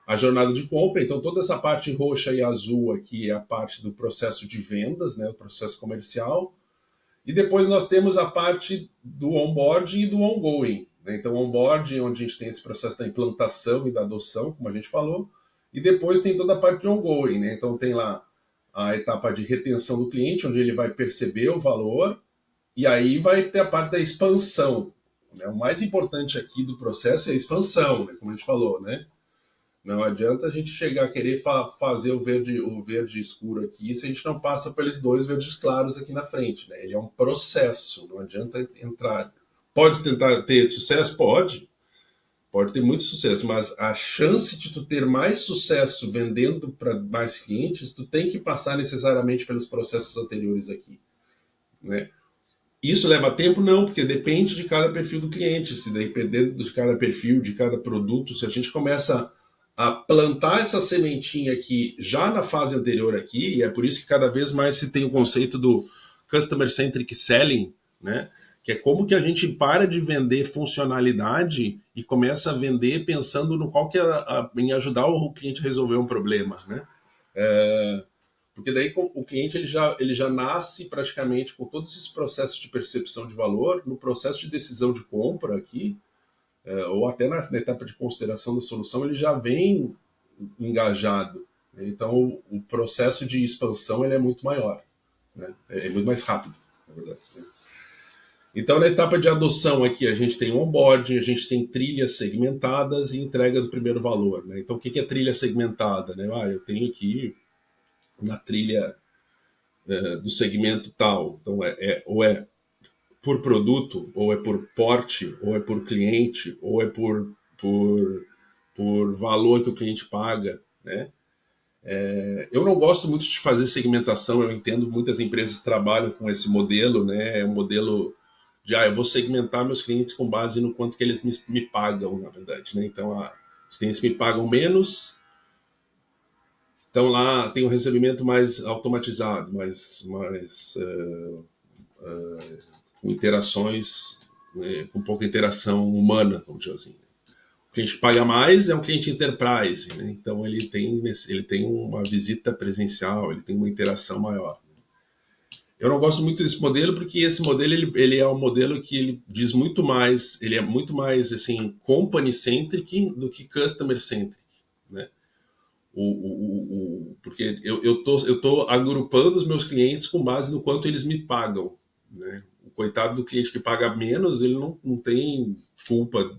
a jornada de compra, então toda essa parte roxa e azul aqui é a parte do processo de vendas, né? O processo comercial. E depois nós temos a parte do onboarding e do ongoing, né? Então onboarding, onde a gente tem esse processo da implantação e da adoção, como a gente falou, e depois tem toda a parte de ongoing, né? Então tem lá a etapa de retenção do cliente, onde ele vai perceber o valor, e aí vai ter a parte da expansão, né? O mais importante aqui do processo é a expansão, né? Como a gente falou, né? Não adianta a gente chegar a querer fazer o verde escuro aqui se a gente não passa pelos 2 verdes claros aqui na frente, né? Ele é um processo, não adianta entrar. Pode tentar ter sucesso? Pode ter muito sucesso, mas a chance de tu ter mais sucesso vendendo para mais clientes, tu tem que passar necessariamente pelos processos anteriores aqui, né? Isso leva tempo? Não, porque depende de cada perfil do cliente. Se dependendo de cada perfil, de cada produto, se a gente começa a plantar essa sementinha aqui já na fase anterior aqui, e é por isso que cada vez mais se tem o conceito do Customer Centric Selling, né? Que é como que a gente para de vender funcionalidade e começa a vender pensando no qual que em ajudar o cliente a resolver um problema, né? Porque daí o cliente ele já nasce praticamente com todos esses processos de percepção de valor, no processo de decisão de compra aqui, ou até na etapa de consideração da solução, ele já vem engajado. Né? Então o processo de expansão ele é muito maior, né? É muito mais rápido, na verdade. Né? Então, na etapa de adoção aqui, a gente tem onboarding, a gente tem trilhas segmentadas e entrega do primeiro valor. Né? Então, o que é trilha segmentada? Né? Eu tenho aqui na trilha do segmento tal. Então, ou é por produto, ou é por porte, ou é por cliente, ou é por valor que o cliente paga, né? Eu não gosto muito de fazer segmentação, eu entendo muitas empresas trabalham com esse modelo, né? É um modelo de, eu vou segmentar meus clientes com base no quanto que eles me pagam, na verdade, né? Então, os clientes me pagam menos, então lá tem um recebimento mais automatizado, com interações, né, com pouca interação humana, vamos dizer assim. O cliente que paga mais é um cliente enterprise, né? Então ele tem uma visita presencial, ele tem uma interação maior. Eu não gosto muito desse modelo porque esse modelo ele é um modelo que ele diz muito mais, ele é muito mais assim company centric do que customer centric, né? Porque eu tô agrupando os meus clientes com base no quanto eles me pagam, né? O coitado do cliente que paga menos, ele não tem culpa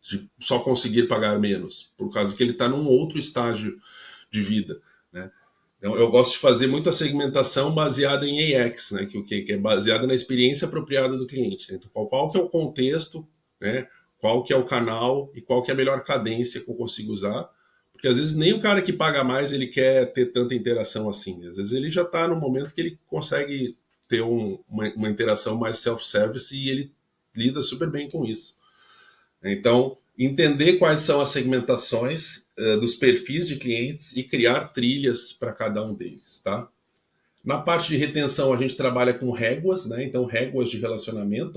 de só conseguir pagar menos, por causa que ele está num outro estágio de vida, né? Então, eu gosto de fazer muita segmentação baseada em AX, né? Que é baseada na experiência apropriada do cliente. Né? Então, qual que é o contexto, né? Qual que é o canal e qual que é a melhor cadência que eu consigo usar. Porque às vezes nem o cara que paga mais ele quer ter tanta interação assim. Às vezes ele já está no momento que ele consegue ter uma interação mais self-service e ele lida super bem com isso. Então, entender quais são as segmentações dos perfis de clientes e criar trilhas para cada um deles, tá? Na parte de retenção, a gente trabalha com réguas, né? Então, réguas de relacionamento,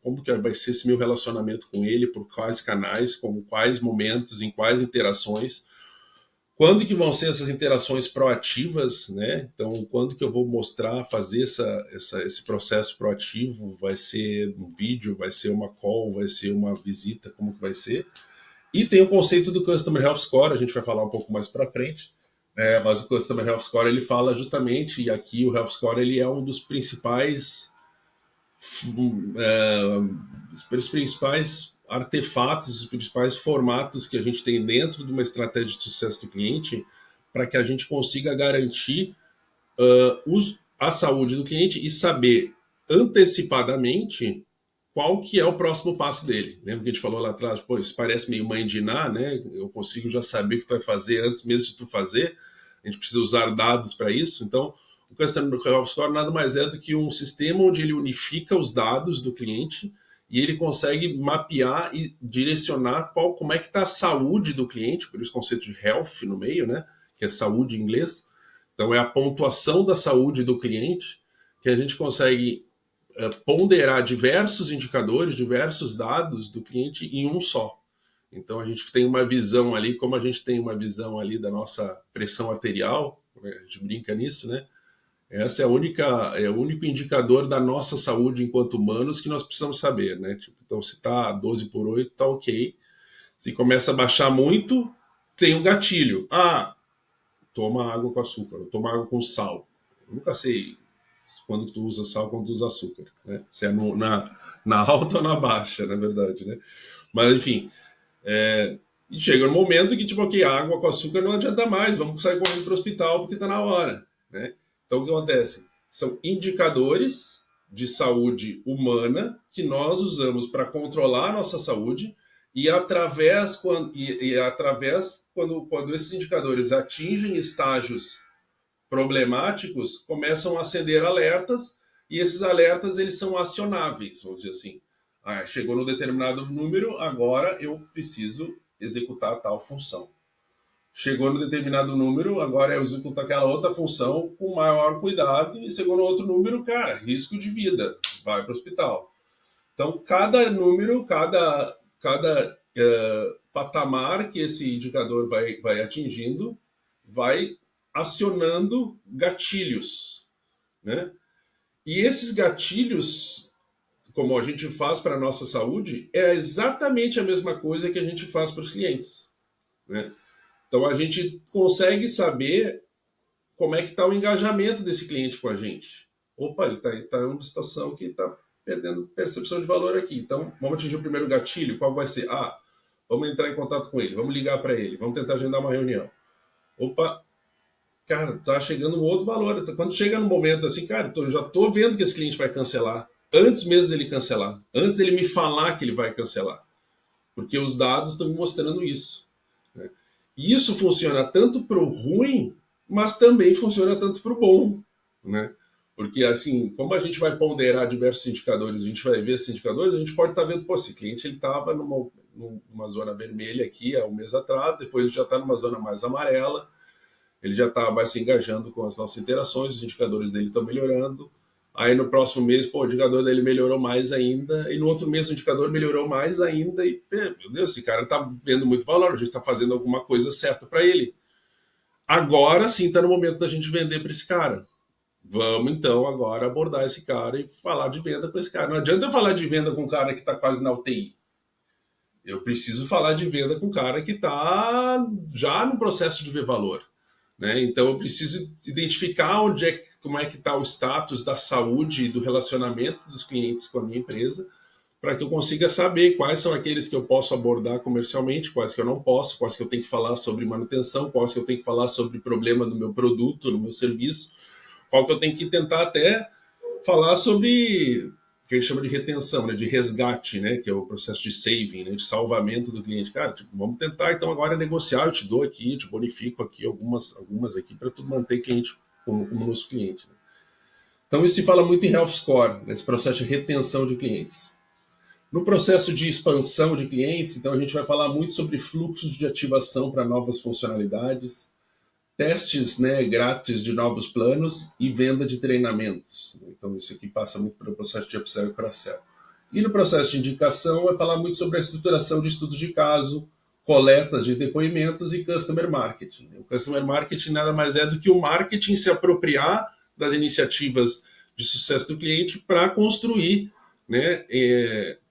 como que vai ser esse meu relacionamento com ele, por quais canais, com quais momentos, em quais interações. Quando que vão ser essas interações proativas, né? Então, quando que eu vou mostrar, fazer esse processo proativo? Vai ser um vídeo, vai ser uma call, vai ser uma visita, como que vai ser? E tem o conceito do Customer Health Score, a gente vai falar um pouco mais para frente, mas o Customer Health Score ele fala justamente, e aqui o Health Score ele é um dos principais os principais artefatos, os principais formatos que a gente tem dentro de uma estratégia de sucesso do cliente para que a gente consiga garantir a saúde do cliente e saber antecipadamente qual que é o próximo passo dele. Lembra que a gente falou lá atrás, pô, isso parece meio mãe de Iná, né? Eu consigo já saber o que tu vai fazer antes mesmo de tu fazer. A gente precisa usar dados para isso. Então, o Customer Health Score nada mais é do que um sistema onde ele unifica os dados do cliente e ele consegue mapear e direcionar como é que está a saúde do cliente, por isso o conceito de health no meio, né? Que é saúde em inglês. Então, é a pontuação da saúde do cliente que a gente consegue ponderar diversos indicadores, diversos dados do cliente em um só. Então a gente tem uma visão ali, como a gente tem uma visão ali da nossa pressão arterial, a gente brinca nisso, né? Essa é o único indicador da nossa saúde enquanto humanos que nós precisamos saber, né? Tipo, então se tá 12/8, tá ok. Se começa a baixar muito, tem um gatilho. Toma água com açúcar, toma água com sal. Eu nunca sei quando tu usa sal, quando tu usa açúcar, né? Se é na alta ou na baixa, na verdade, né? Mas, enfim, e chega um momento que, tipo, ok, água com açúcar não adianta mais, vamos sair correndo para o hospital porque está na hora, né? Então, o que acontece? São indicadores de saúde humana que nós usamos para controlar a nossa saúde e através quando esses indicadores atingem estágios problemáticos, começam a acender alertas e esses alertas eles são acionáveis, vamos dizer assim. Chegou no determinado número, agora eu preciso executar tal função. Chegou no determinado número, agora eu executo aquela outra função com maior cuidado e chegou no outro número, cara, risco de vida, vai para o hospital. Então, cada número, cada patamar que esse indicador vai atingindo, vai acionando gatilhos, né? E esses gatilhos, como a gente faz para a nossa saúde, é exatamente a mesma coisa que a gente faz para os clientes, né? Então a gente consegue saber como é que está o engajamento desse cliente com a gente. Opa, ele está em uma situação que está perdendo percepção de valor aqui. Então vamos atingir o primeiro gatilho. Qual vai ser? Vamos entrar em contato com ele, vamos ligar para ele, vamos tentar agendar uma reunião. Opa, cara, tá chegando um outro valor. Quando chega no momento assim, cara, eu já tô vendo que esse cliente vai cancelar. Antes mesmo dele cancelar. Antes dele me falar que ele vai cancelar. Porque os dados estão me mostrando isso, né? E isso funciona tanto para o ruim mas também funciona tanto para o bom, né? Porque, assim, como a gente vai ponderar diversos indicadores, a gente vai ver esses indicadores, a gente pode estar vendo, pô, esse cliente estava numa zona vermelha aqui há um mês atrás, depois ele já está numa zona mais amarela, ele já vai se engajando com as nossas interações, os indicadores dele estão melhorando. Aí no próximo mês, pô, o indicador dele melhorou mais ainda, e no outro mês o indicador melhorou mais ainda, e, meu Deus, esse cara está vendo muito valor, a gente está fazendo alguma coisa certa para ele. Agora sim está no momento da gente vender para esse cara. Vamos então agora abordar esse cara e falar de venda com esse cara. Não adianta eu falar de venda com um cara que está quase na UTI. Eu preciso falar de venda com um cara que está já no processo de ver valor. Né? Então eu preciso identificar como é que está o status da saúde e do relacionamento dos clientes com a minha empresa, para que eu consiga saber quais são aqueles que eu posso abordar comercialmente, quais que eu não posso, quais que eu tenho que falar sobre manutenção, quais que eu tenho que falar sobre problema do meu produto, no meu serviço, qual que eu tenho que tentar até falar sobre o que a gente chama de retenção, né, de resgate, né, que é o processo de saving, né, de salvamento do cliente. Cara, tipo, vamos tentar então agora negociar, eu te dou aqui, eu te bonifico aqui algumas aqui para tu manter cliente como nosso cliente. Né? Então isso se fala muito em health score, nesse processo de retenção de clientes. No processo de expansão de clientes, então a gente vai falar muito sobre fluxos de ativação para novas funcionalidades, testes, né, grátis de novos planos e venda de treinamentos. Então isso aqui passa muito pelo processo de upsell e cross-sell. E no processo de indicação vai falar muito sobre a estruturação de estudos de caso, coletas de depoimentos e customer marketing. O customer marketing nada mais é do que o marketing se apropriar das iniciativas de sucesso do cliente para construir, né,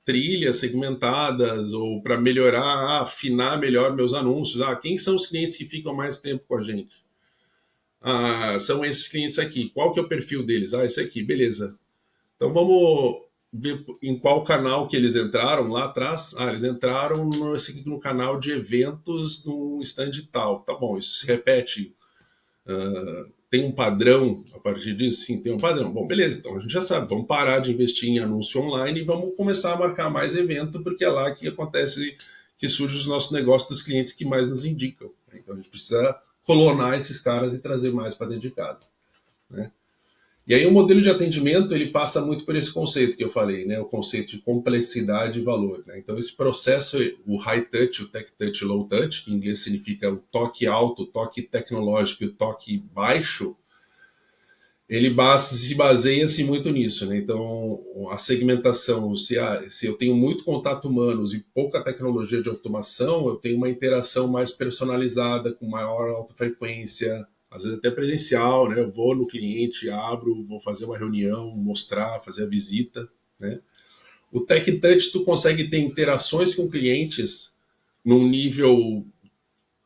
trilhas segmentadas ou para melhorar, afinar melhor meus anúncios. Quem são os clientes que ficam mais tempo com a gente? São esses clientes aqui. Qual que é o perfil deles? Esse aqui, beleza. Então vamos ver em qual canal que eles entraram lá atrás. Eles entraram no canal de eventos no stand tal. Tá bom, isso se repete. Tem um padrão a partir disso? Sim, tem um padrão. Bom, beleza, então a gente já sabe, vamos parar de investir em anúncio online e vamos começar a marcar mais evento, porque é lá que acontece, que surge os nossos negócios dos clientes que mais nos indicam. Então a gente precisa clonar esses caras e trazer mais para dentro de casa. Né? E aí o modelo de atendimento ele passa muito por esse conceito que eu falei, né? O conceito de complexidade e valor. Né? Então esse processo, o high touch, o tech touch, o low touch, que em inglês significa o toque alto, o toque tecnológico e o toque baixo, ele se baseia-se muito nisso. Né? Então a segmentação, se eu tenho muito contato humanos e pouca tecnologia de automação, eu tenho uma interação mais personalizada, com maior alta frequência, às vezes até presencial, né? Eu vou no cliente, abro, vou fazer uma reunião, mostrar, fazer a visita, né? O Tech Touch, tu consegue ter interações com clientes num nível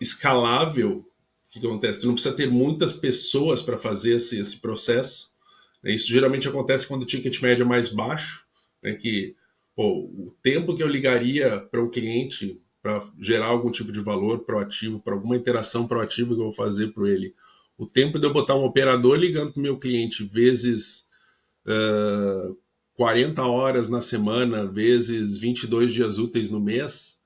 escalável. O que acontece? Tu não precisa ter muitas pessoas para fazer esse processo. Né? Isso geralmente acontece quando o ticket médio é mais baixo, né? Que o tempo que eu ligaria para um cliente para gerar algum tipo de valor proativo, para alguma interação proativa que eu vou fazer para ele, o tempo de eu botar um operador ligando para o meu cliente vezes 40 horas na semana, vezes 22 dias úteis no mês,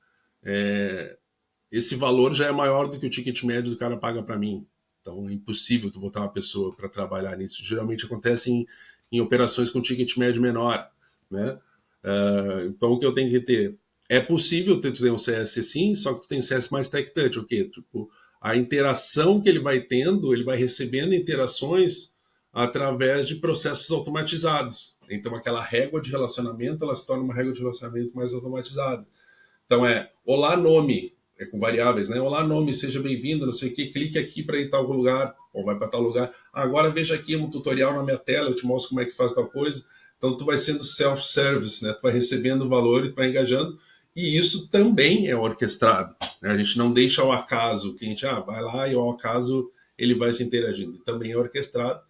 esse valor já é maior do que o ticket médio do cara paga para mim. Então é impossível tu botar uma pessoa para trabalhar nisso. Geralmente acontece em operações com ticket médio menor. Né? Então o que eu tenho que ter? É possível tu ter um CS sim, só que tu tem um CS mais tech touch. O quê? Tipo, a interação que ele vai tendo, ele vai recebendo interações através de processos automatizados. Então aquela régua de relacionamento, ela se torna uma régua de relacionamento mais automatizada. Então olá nome, com variáveis, né? Olá nome, seja bem-vindo, não sei o que, clique aqui para ir em tal lugar, ou vai para tal lugar. Agora veja aqui um tutorial na minha tela, eu te mostro como é que faz tal coisa. Então tu vai sendo self-service, né? Tu vai recebendo valor e tu vai engajando. E isso também é orquestrado. Né? A gente não deixa ao acaso, o cliente vai lá e ao acaso ele vai se interagindo. Também é orquestrado.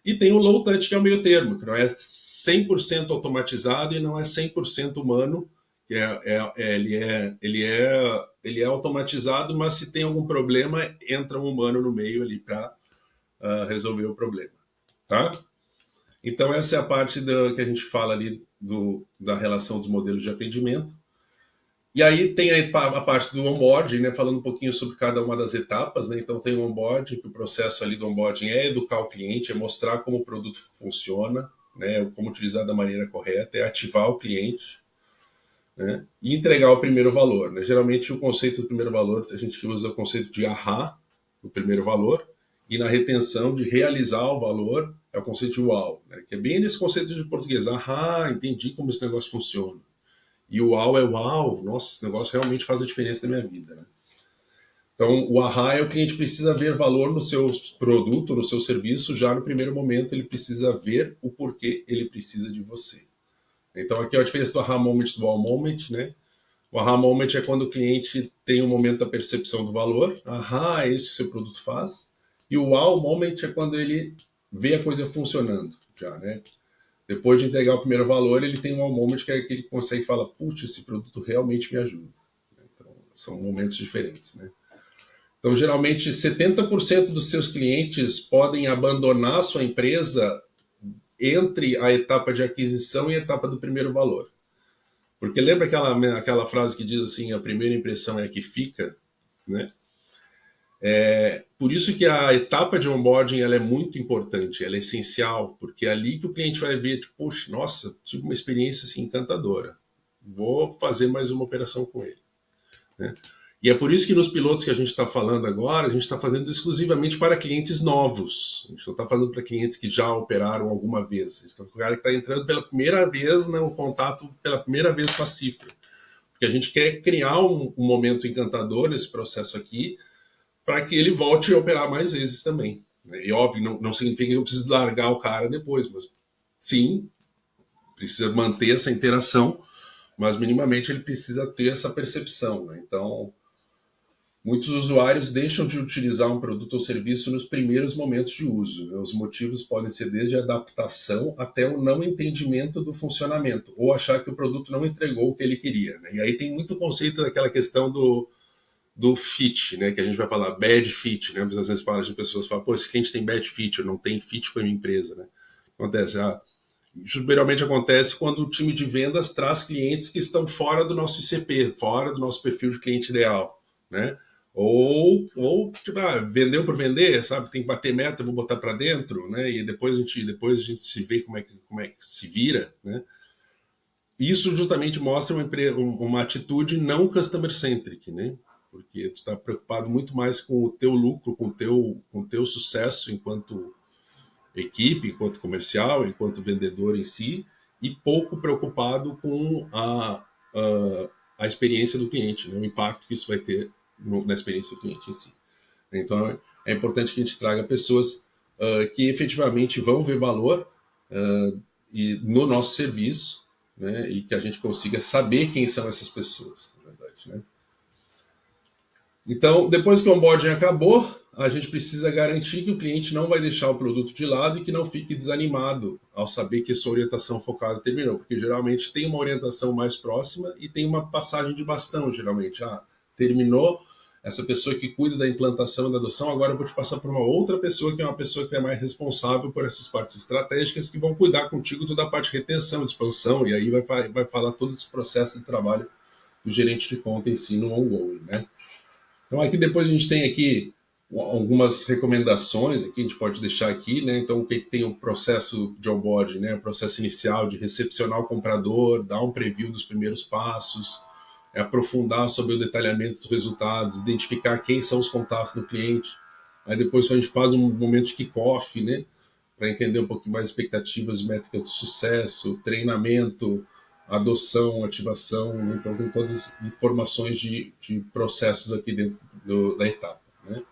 E tem o low touch, que é o meio termo, que não é 100% automatizado e não é 100% humano. Que ele é automatizado, mas se tem algum problema, entra um humano no meio ali para resolver o problema. Tá? Então essa é a parte que a gente fala ali da relação dos modelos de atendimento. E aí tem a parte do onboarding, né, falando um pouquinho sobre cada uma das etapas, né? Então tem o onboarding, que o processo ali do onboarding é educar o cliente, é mostrar como o produto funciona, né, como utilizar da maneira correta, é ativar o cliente, né, e entregar o primeiro valor, né? Geralmente o conceito do primeiro valor, a gente usa o conceito de AHA, o primeiro valor, e na retenção de realizar o valor é o conceito de UAU, né, que é bem nesse conceito de português, AHA, entendi como esse negócio funciona. E o uau é uau, nossa, esse negócio realmente faz a diferença na minha vida, né? Então, o AHA é o cliente precisa ver valor no seu produto, no seu serviço, já no primeiro momento ele precisa ver o porquê ele precisa de você. Então, aqui é a diferença do AHA Moment do Wow Moment, né? O AHA Moment é quando o cliente tem o momento da percepção do valor, AHA é isso que o seu produto faz, e o Wow Moment é quando ele vê a coisa funcionando, já, né? Depois de entregar o primeiro valor, ele tem um wow moment que é que ele consegue falar, putz, esse produto realmente me ajuda. Então, são momentos diferentes, né? Então, geralmente, 70% dos seus clientes podem abandonar a sua empresa entre a etapa de aquisição e a etapa do primeiro valor. Porque lembra aquela frase que diz assim, a primeira impressão é a que fica, né? Por isso que a etapa de onboarding ela é muito importante, ela é essencial, porque é ali que o cliente vai ver, tipo, poxa, nossa, tive uma experiência assim, encantadora, vou fazer mais uma operação com ele, né? E é por isso que nos pilotos que a gente está falando agora, a gente está fazendo exclusivamente para clientes novos. A gente não está falando para clientes que já operaram alguma vez. A gente está com o cara que está entrando pela primeira vez no contato, pela primeira vez com a cifra. Porque a gente quer criar um momento encantador nesse processo aqui, para que ele volte a operar mais vezes também, né? E óbvio, não significa que eu preciso largar o cara depois, mas sim, precisa manter essa interação, mas minimamente ele precisa ter essa percepção, né? Então, muitos usuários deixam de utilizar um produto ou serviço nos primeiros momentos de uso, né? Os motivos podem ser desde a adaptação até o não entendimento do funcionamento, ou achar que o produto não entregou o que ele queria, né? E aí tem muito conceito daquela questão do fit, né? Que a gente vai falar bad fit, né? Às vezes fala de pessoas falam, pô, esse cliente tem bad fit, não tem fit com a minha empresa, né? Acontece, isso geralmente acontece quando o time de vendas traz clientes que estão fora do nosso ICP, fora do nosso perfil de cliente ideal, né? Ou tipo, vendeu por vender, sabe? Tem que bater meta, vou botar para dentro, né? E depois a gente se vê como é que se vira, né? Isso justamente mostra uma atitude não customer centric, né? Porque tu está preocupado muito mais com o teu lucro, com o teu sucesso enquanto equipe, enquanto comercial, enquanto vendedor em si, e pouco preocupado com a experiência do cliente, né? O impacto que isso vai ter na experiência do cliente em si. Então, é importante que a gente traga pessoas que efetivamente vão ver valor e no nosso serviço, né? E que a gente consiga saber quem são essas pessoas, na verdade, né? Então, depois que o onboarding acabou, a gente precisa garantir que o cliente não vai deixar o produto de lado e que não fique desanimado ao saber que sua orientação focada terminou, porque geralmente tem uma orientação mais próxima e tem uma passagem de bastão, geralmente. Terminou, essa pessoa que cuida da implantação e da adoção, agora eu vou te passar para uma outra pessoa, que é uma pessoa que é mais responsável por essas partes estratégicas, que vão cuidar contigo toda a parte de retenção, de expansão, e aí vai falar todo esse processo de trabalho do gerente de conta em si no ongoing, né? Então aqui depois a gente tem aqui algumas recomendações aqui, a gente pode deixar aqui, né? Então o que tem o processo de onboarding, né? O processo inicial de recepcionar o comprador, dar um preview dos primeiros passos, aprofundar sobre o detalhamento dos resultados, identificar quem são os contatos do cliente. Aí depois a gente faz um momento de kickoff, né? Para entender um pouquinho mais expectativas, métricas de sucesso, treinamento, adoção, ativação, né? Então tem todas as informações de processos aqui dentro da etapa, né?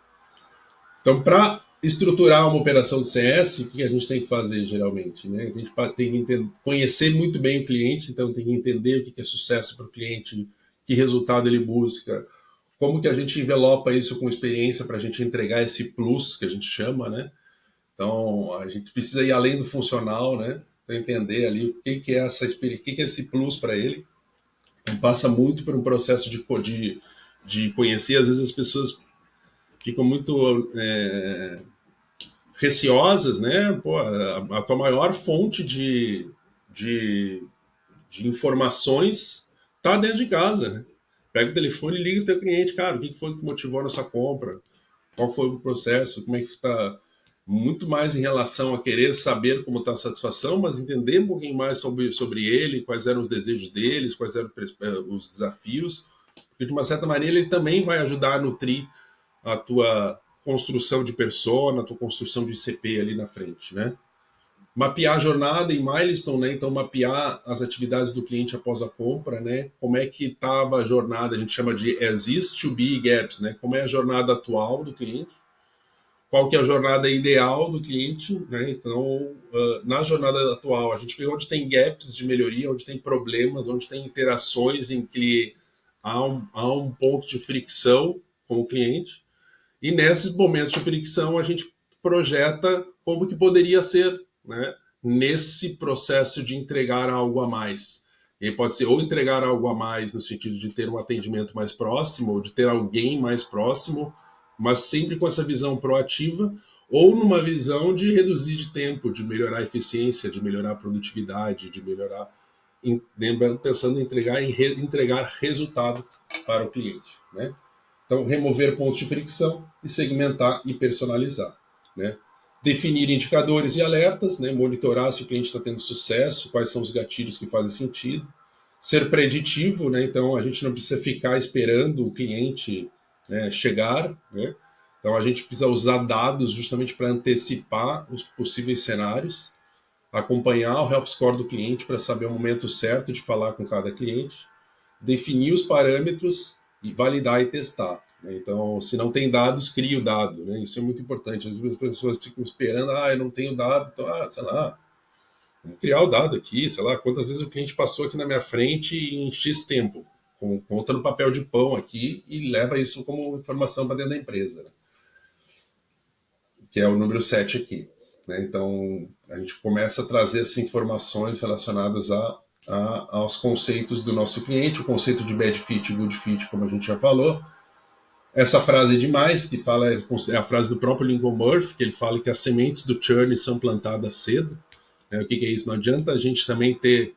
Então, para estruturar uma operação de CS, o que a gente tem que fazer geralmente, né? A gente tem que conhecer muito bem o cliente, então tem que entender o que é sucesso para o cliente, que resultado ele busca, como que a gente envelopa isso com experiência para a gente entregar esse plus que a gente chama, né? Então, a gente precisa ir além do funcional, né? Para entender ali o que é essa experiência, o que é esse plus para ele. Então, passa muito por um processo de conhecer. Às vezes as pessoas ficam muito receosas, né? Pô, a tua maior fonte de informações está dentro de casa, né? Pega o telefone e liga o teu cliente, cara, o que foi que motivou nessa compra? Qual foi o processo? Como é que está? Muito mais em relação a querer saber como está a satisfação, mas entender um pouquinho mais sobre ele, quais eram os desejos deles, quais eram os desafios, porque de uma certa maneira ele também vai ajudar a nutrir a tua construção de persona, a tua construção de CP ali na frente, né? Mapear a jornada em milestone, né? Então mapear as atividades do cliente após a compra, né? Como é que estava a jornada, a gente chama de as is to be gaps, né? Como é a jornada atual do cliente, qual que é a jornada ideal do cliente, né? Então, na jornada atual, a gente vê onde tem gaps de melhoria, onde tem problemas, onde tem interações em que há um ponto de fricção com o cliente, e nesses momentos de fricção a gente projeta como que poderia ser, né, nesse processo de entregar algo a mais. E pode ser ou entregar algo a mais no sentido de ter um atendimento mais próximo, ou de ter alguém mais próximo, mas sempre com essa visão proativa, ou numa visão de reduzir de tempo, de melhorar a eficiência, de melhorar a produtividade, de melhorar, pensando em entregar resultado para o cliente, né? Então, remover pontos de fricção e segmentar e personalizar, né? Definir indicadores e alertas, né? Monitorar se o cliente está tendo sucesso, quais são os gatilhos que fazem sentido. Ser preditivo, né? Então, a gente não precisa ficar esperando o cliente, né, chegar, né? Então, a gente precisa usar dados justamente para antecipar os possíveis cenários, acompanhar o help score do cliente para saber o momento certo de falar com cada cliente, definir os parâmetros e validar e testar, né? Então, se não tem dados, cria o dado, né? Isso é muito importante. Às vezes as pessoas ficam esperando, eu não tenho dado, então, sei lá, vamos criar o dado aqui, sei lá, quantas vezes o cliente passou aqui na minha frente em X tempo, conta no papel de pão aqui e leva isso como informação para dentro da empresa, né? Que é o número 7 aqui, né? Então, a gente começa a trazer essas informações relacionadas aos conceitos do nosso cliente, o conceito de bad fit e good fit, como a gente já falou. Essa frase é demais, que fala, é a frase do próprio Lincoln Murphy, que ele fala que as sementes do churn são plantadas cedo. O que é isso? Não adianta a gente também ter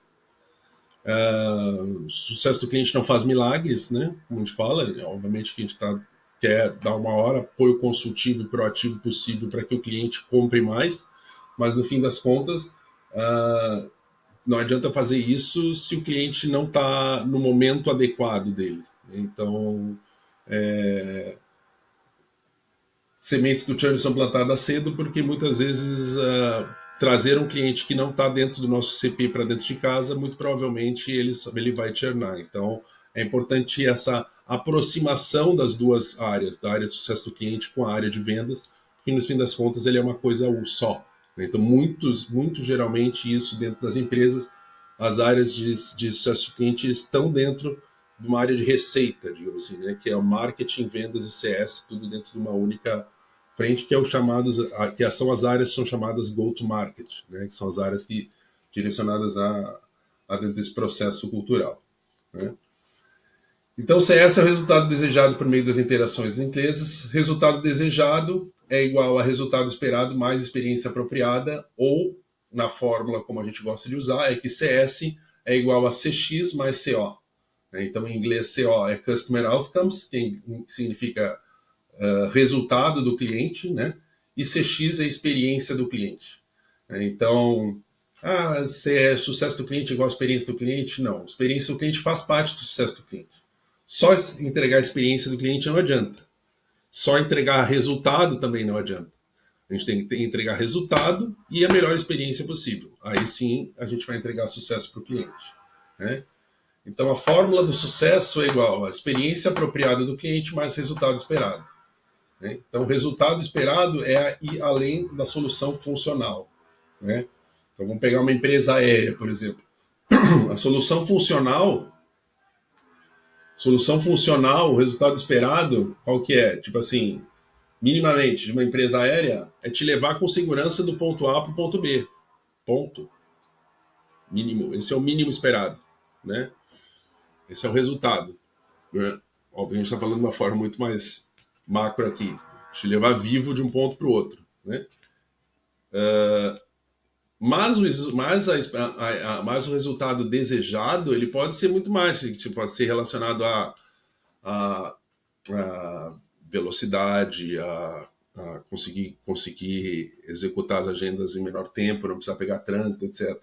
o sucesso do cliente não faz milagres, né? Como a gente fala, obviamente que a gente quer dar o maior apoio consultivo e proativo possível para que o cliente compre mais, mas no fim das contas, não adianta fazer isso se o cliente não está no momento adequado dele. Então, sementes do churn são plantadas cedo porque muitas vezes trazer um cliente que não está dentro do nosso CP para dentro de casa, muito provavelmente ele vai churnar. Então, é importante essa aproximação das duas áreas, da área de sucesso do cliente com a área de vendas, porque no fim das contas ele é uma coisa só, né? Então, muito geralmente isso dentro das empresas, as áreas de sucesso do cliente estão dentro de uma área de receita, digamos assim, né? Que é o marketing, vendas e CS, tudo dentro de uma única frente, que é o chamados, que são as áreas que são chamadas go-to-market, né? Que são as áreas que direcionadas a dentro desse processo cultural, né? Então, CS é o resultado desejado por meio das interações das empresas. Resultado desejado é igual a resultado esperado mais experiência apropriada, ou, na fórmula como a gente gosta de usar, é que CS é igual a CX mais CO. Então, em inglês, CO é Customer Outcomes, que significa resultado do cliente, né? E CX é experiência do cliente. Então, se é sucesso do cliente igual a experiência do cliente? Não. Experiência do cliente faz parte do sucesso do cliente. Só entregar a experiência do cliente não adianta. Só entregar resultado também não adianta. A gente tem que entregar resultado e a melhor experiência possível. Aí sim a gente vai entregar sucesso para o cliente, né? Então a fórmula do sucesso é igual a experiência apropriada do cliente mais resultado esperado, né? Então o resultado esperado é ir além da solução funcional, né? Então vamos pegar uma empresa aérea, por exemplo. A solução funcional, o resultado esperado, qual que é? Tipo assim, minimamente, de uma empresa aérea, é te levar com segurança do ponto A para o ponto B. Ponto. Mínimo. Esse é o mínimo esperado, né? Esse é o resultado, né? Óbvio, a gente está falando de uma forma muito mais macro aqui. Te levar vivo de um ponto para o outro, né? Mas o resultado desejado ele pode ser muito mais, pode ser relacionado a a, a velocidade, a conseguir executar as agendas em menor tempo, não precisar pegar trânsito, etc.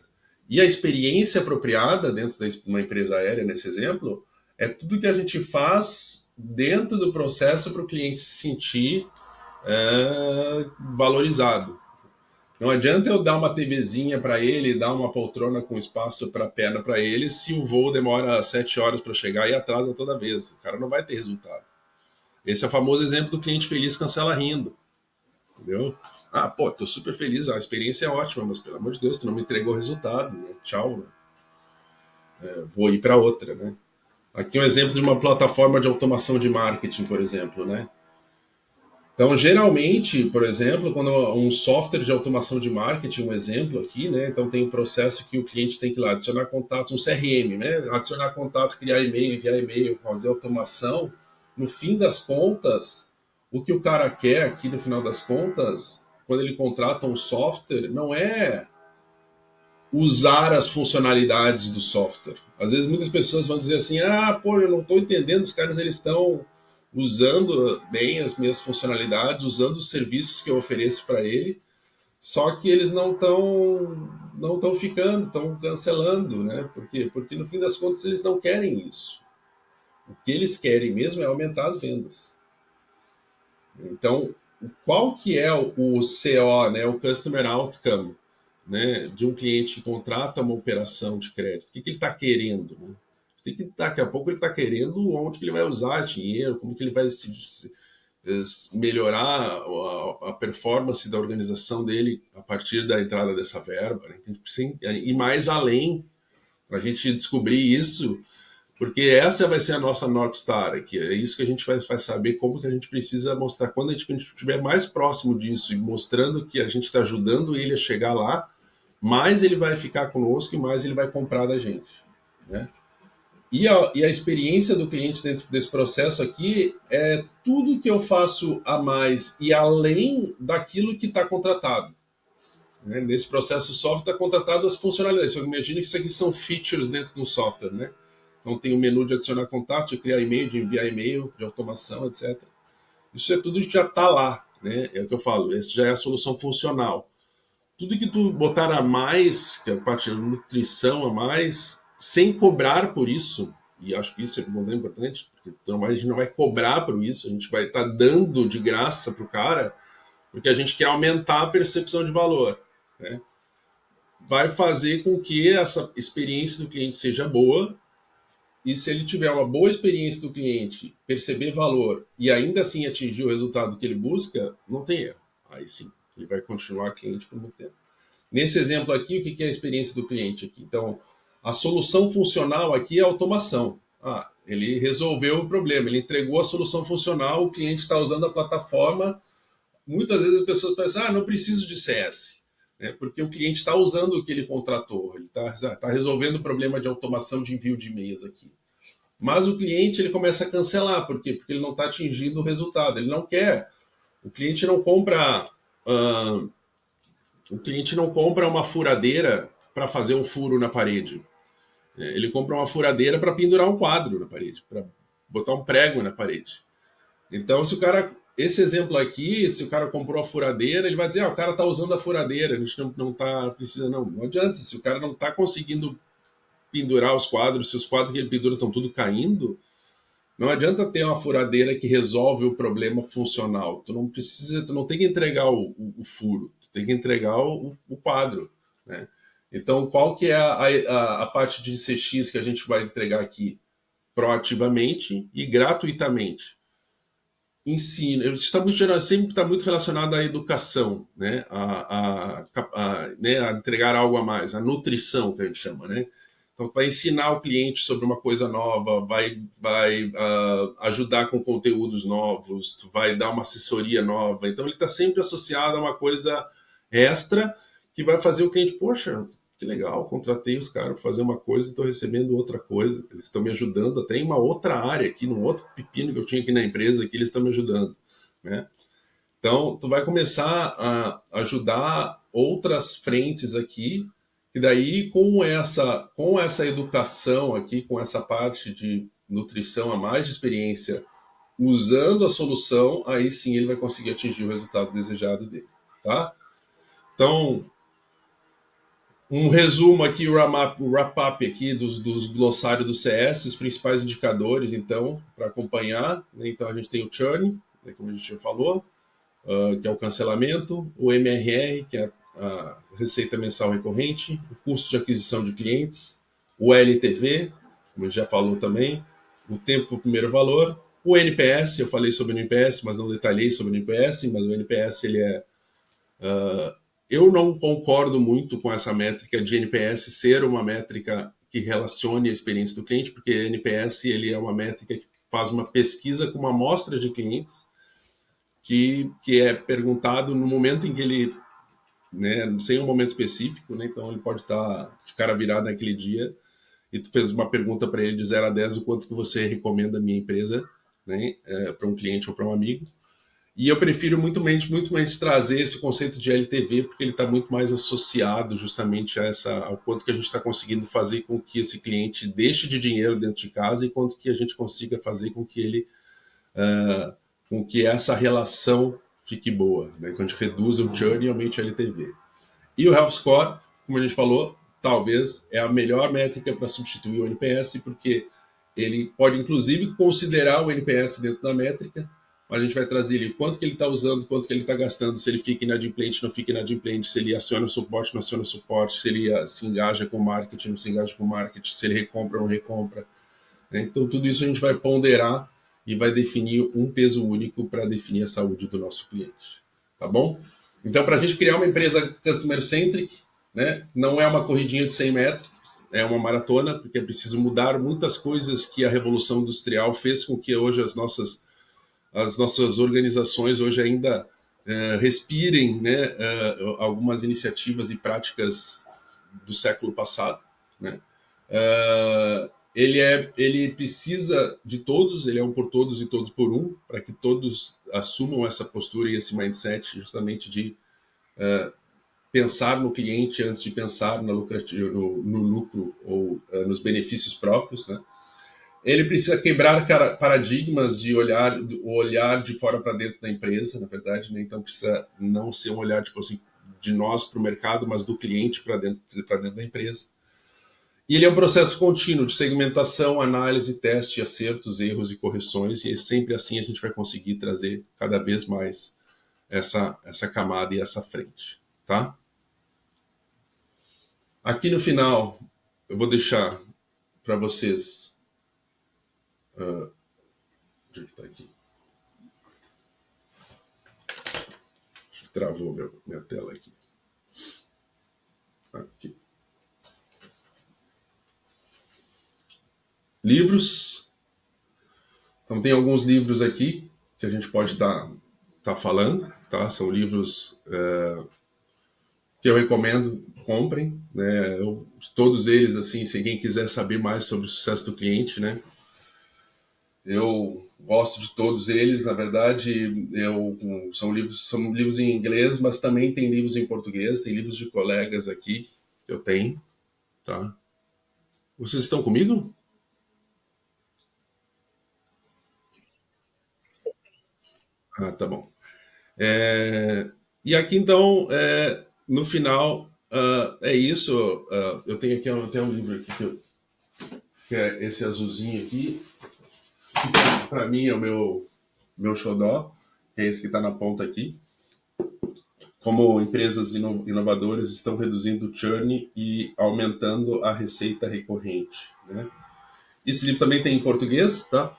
E a experiência apropriada dentro de uma empresa aérea, nesse exemplo, é tudo que a gente faz dentro do processo para o cliente se sentir valorizado. Não adianta eu dar uma TVzinha para ele, dar uma poltrona com espaço para perna para ele, se o voo demora 7 horas para chegar e atrasa toda vez. O cara não vai ter resultado. Esse é o famoso exemplo do cliente feliz cancela rindo. Entendeu? Ah, pô, tô super feliz, a experiência é ótima, mas pelo amor de Deus, tu não me entregou o resultado, né? Tchau, né? Vou ir para outra, né? Aqui um exemplo de uma plataforma de automação de marketing, por exemplo, né? Então, geralmente, por exemplo, quando um software de automação de marketing, um exemplo aqui, né? Então tem um processo que o cliente tem que ir lá adicionar contatos, um CRM, né? Adicionar contatos, criar e-mail, enviar e-mail, fazer automação. No fim das contas, o que o cara quer aqui no final das contas, quando ele contrata um software, não é usar as funcionalidades do software. Às vezes muitas pessoas vão dizer assim, ah, pô, eu não estou entendendo, os caras eles estão usando bem as minhas funcionalidades, usando os serviços que eu ofereço para ele, só que eles não estão ficando, estão cancelando, né? Por quê? Porque no fim das contas eles não querem isso. O que eles querem mesmo é aumentar as vendas. Então, qual que é o CO, né? O Customer Outcome, né, de um cliente que contrata uma operação de crédito? O que ele está querendo? Né? Daqui a pouco ele está querendo onde que ele vai usar dinheiro, como que ele vai melhorar a performance da organização dele a partir da entrada dessa verba. Né? Sim, e mais além, para a gente descobrir isso, porque essa vai ser a nossa North Star aqui. É isso que a gente vai saber como que a gente precisa mostrar. Quando a gente estiver mais próximo disso e mostrando que a gente está ajudando ele a chegar lá, mais ele vai ficar conosco e mais ele vai comprar da gente. Né? E a experiência do cliente dentro desse processo aqui é tudo que eu faço a mais e além daquilo que está contratado. Né? Nesse processo, o software está contratado as funcionalidades. Então, imagina que isso aqui são features dentro do software. Né? Então, tem o menu de adicionar contato, de criar e-mail, de enviar e-mail, de automação, etc. Isso é tudo que já está lá. Né? É o que eu falo, essa já é a solução funcional. Tudo que tu botar a mais, que é a parte de nutrição a mais, sem cobrar por isso, e acho que isso é muito importante, porque a gente não vai cobrar por isso, a gente vai estar dando de graça para o cara, porque a gente quer aumentar a percepção de valor. Né? Vai fazer com que essa experiência do cliente seja boa, e se ele tiver uma boa experiência do cliente, perceber valor e ainda assim atingir o resultado que ele busca, não tem erro. Aí sim, ele vai continuar cliente por muito tempo. Nesse exemplo aqui, o que é a experiência do cliente aqui? Então, a solução funcional aqui é a automação. Ah, ele resolveu o problema, ele entregou a solução funcional, o cliente está usando a plataforma. Muitas vezes as pessoas pensam, ah, não preciso de CS, né? Porque o cliente está usando o que ele contratou, ele está resolvendo o problema de automação de envio de e-mails aqui. Mas o cliente ele começa a cancelar, por quê? Porque ele não está atingindo o resultado, ele não quer. O cliente não compra... O cliente não compra uma furadeira para fazer um furo na parede. Ele compra uma furadeira para pendurar um quadro na parede, para botar um prego na parede. Então, se o cara, esse exemplo aqui, se o cara comprou a furadeira, ele vai dizer, o cara está usando a furadeira, a gente não está precisando, não adianta. Se o cara não está conseguindo pendurar os quadros, se os quadros que ele pendura estão tudo caindo, não adianta ter uma furadeira que resolve o problema funcional. Tu não tem que entregar o furo, tu tem que entregar o quadro, né? Então, qual que é a parte de CX que a gente vai entregar aqui? Proativamente e gratuitamente. Ensino, sempre está muito relacionado à educação, né? Né? A entregar algo a mais, a nutrição que a gente chama, né? Então, vai ensinar o cliente sobre uma coisa nova, vai ajudar com conteúdos novos, vai dar uma assessoria nova. Então, ele está sempre associado a uma coisa extra que vai fazer o cliente, poxa, que legal, contratei os caras para fazer uma coisa e estou recebendo outra coisa. Eles estão me ajudando até em uma outra área aqui, num outro pepino que eu tinha aqui na empresa, que eles estão me ajudando, né? Então, tu vai começar a ajudar outras frentes aqui, e daí com essa educação aqui, com essa parte de nutrição, a mais de experiência usando a solução, aí sim ele vai conseguir atingir o resultado desejado dele, tá? Então, um resumo aqui, o wrap-up aqui dos glossários do CS, os principais indicadores, então, para acompanhar. Né? Então, a gente tem o churn, né, como a gente já falou, que é o cancelamento, o MRR, que é a receita mensal recorrente, o custo de aquisição de clientes, o LTV, como a gente já falou também, o tempo para o primeiro valor, o NPS, eu falei sobre o NPS, mas não detalhei sobre o NPS, mas o NPS ele é eu não concordo muito com essa métrica de NPS ser uma métrica que relacione a experiência do cliente, porque NPS ele é uma métrica que faz uma pesquisa com uma amostra de clientes que é perguntado no momento em que ele, né, sem um momento específico, né, então ele pode estar de cara virada naquele dia e tu fez uma pergunta para ele de 0 a 10 o quanto que você recomenda a minha empresa, né, para um cliente ou para um amigo. E eu prefiro muito mais trazer esse conceito de LTV, porque ele está muito mais associado justamente a ao quanto que a gente está conseguindo fazer com que esse cliente deixe de dinheiro dentro de casa e quanto que a gente consiga fazer com que ele, com que essa relação fique boa, né? Quando a gente reduza o churn e aumente a LTV. E o Health Score, como a gente falou, talvez é a melhor métrica para substituir o NPS, porque ele pode inclusive considerar o NPS dentro da métrica, mas a gente vai trazer ele quanto que ele está usando, quanto que ele está gastando, se ele fica inadimplente, não fica inadimplente, se ele aciona o suporte, não aciona o suporte, se ele se engaja com o marketing, não se engaja com o marketing, se ele recompra ou não recompra. Né? Então, tudo isso a gente vai ponderar e vai definir um peso único para definir a saúde do nosso cliente. Tá bom? Então, para a gente criar uma empresa customer-centric, né, não é uma corridinha de 100 metros, é uma maratona, porque é preciso mudar muitas coisas que a Revolução Industrial fez com que hoje as nossas organizações hoje ainda respirem, né, algumas iniciativas e práticas do século passado. Né? Ele precisa de todos, ele é um por todos e todos por um, para que todos assumam essa postura e esse mindset justamente de pensar no cliente antes de pensar no lucro ou nos benefícios próprios, né? Ele precisa quebrar paradigmas de o olhar de fora para dentro da empresa, na verdade, né? Então precisa não ser um olhar tipo assim de nós para o mercado, mas do cliente para dentro da empresa. E ele é um processo contínuo de segmentação, análise, teste, acertos, erros e correções, e sempre assim a gente vai conseguir trazer cada vez mais essa camada e essa frente, tá? Aqui no final eu vou deixar para vocês. Onde é que tá aqui? Acho que travou minha tela aqui. Aqui. Livros. Então tem alguns livros aqui que a gente pode tá falando, tá? São livros que eu recomendo, comprem, né? Todos eles, assim, se alguém quiser saber mais sobre o sucesso do cliente, né? Eu gosto de todos eles, na verdade, são livros em inglês, mas também tem livros em português, tem livros de colegas aqui que eu tenho, tá? Vocês estão comigo? Ah, tá bom. E aqui então, no final, é isso. Eu tenho aqui até um livro aqui que é esse azulzinho aqui, que para mim é o meu xodó, que é esse que está na ponta aqui. Como empresas inovadoras estão reduzindo o churn e aumentando a receita recorrente. Né? Esse livro também tem em português, tá?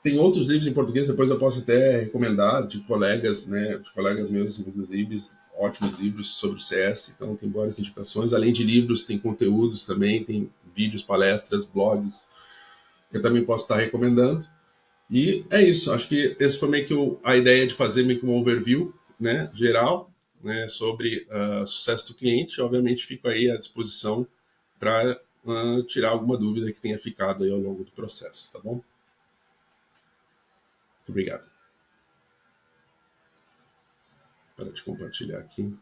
Tem outros livros em português, depois eu posso até recomendar de colegas, né, de colegas meus, inclusive, ótimos livros sobre o CS, então tem várias indicações. Além de livros, tem conteúdos também, tem vídeos, palestras, blogs, que eu também posso estar recomendando. E é isso, acho que esse foi meio que a ideia de fazer meio que um overview, né, geral, né, sobre sucesso do cliente. Obviamente, fico aí à disposição para tirar alguma dúvida que tenha ficado aí ao longo do processo, tá bom? Muito obrigado. Para de compartilhar aqui.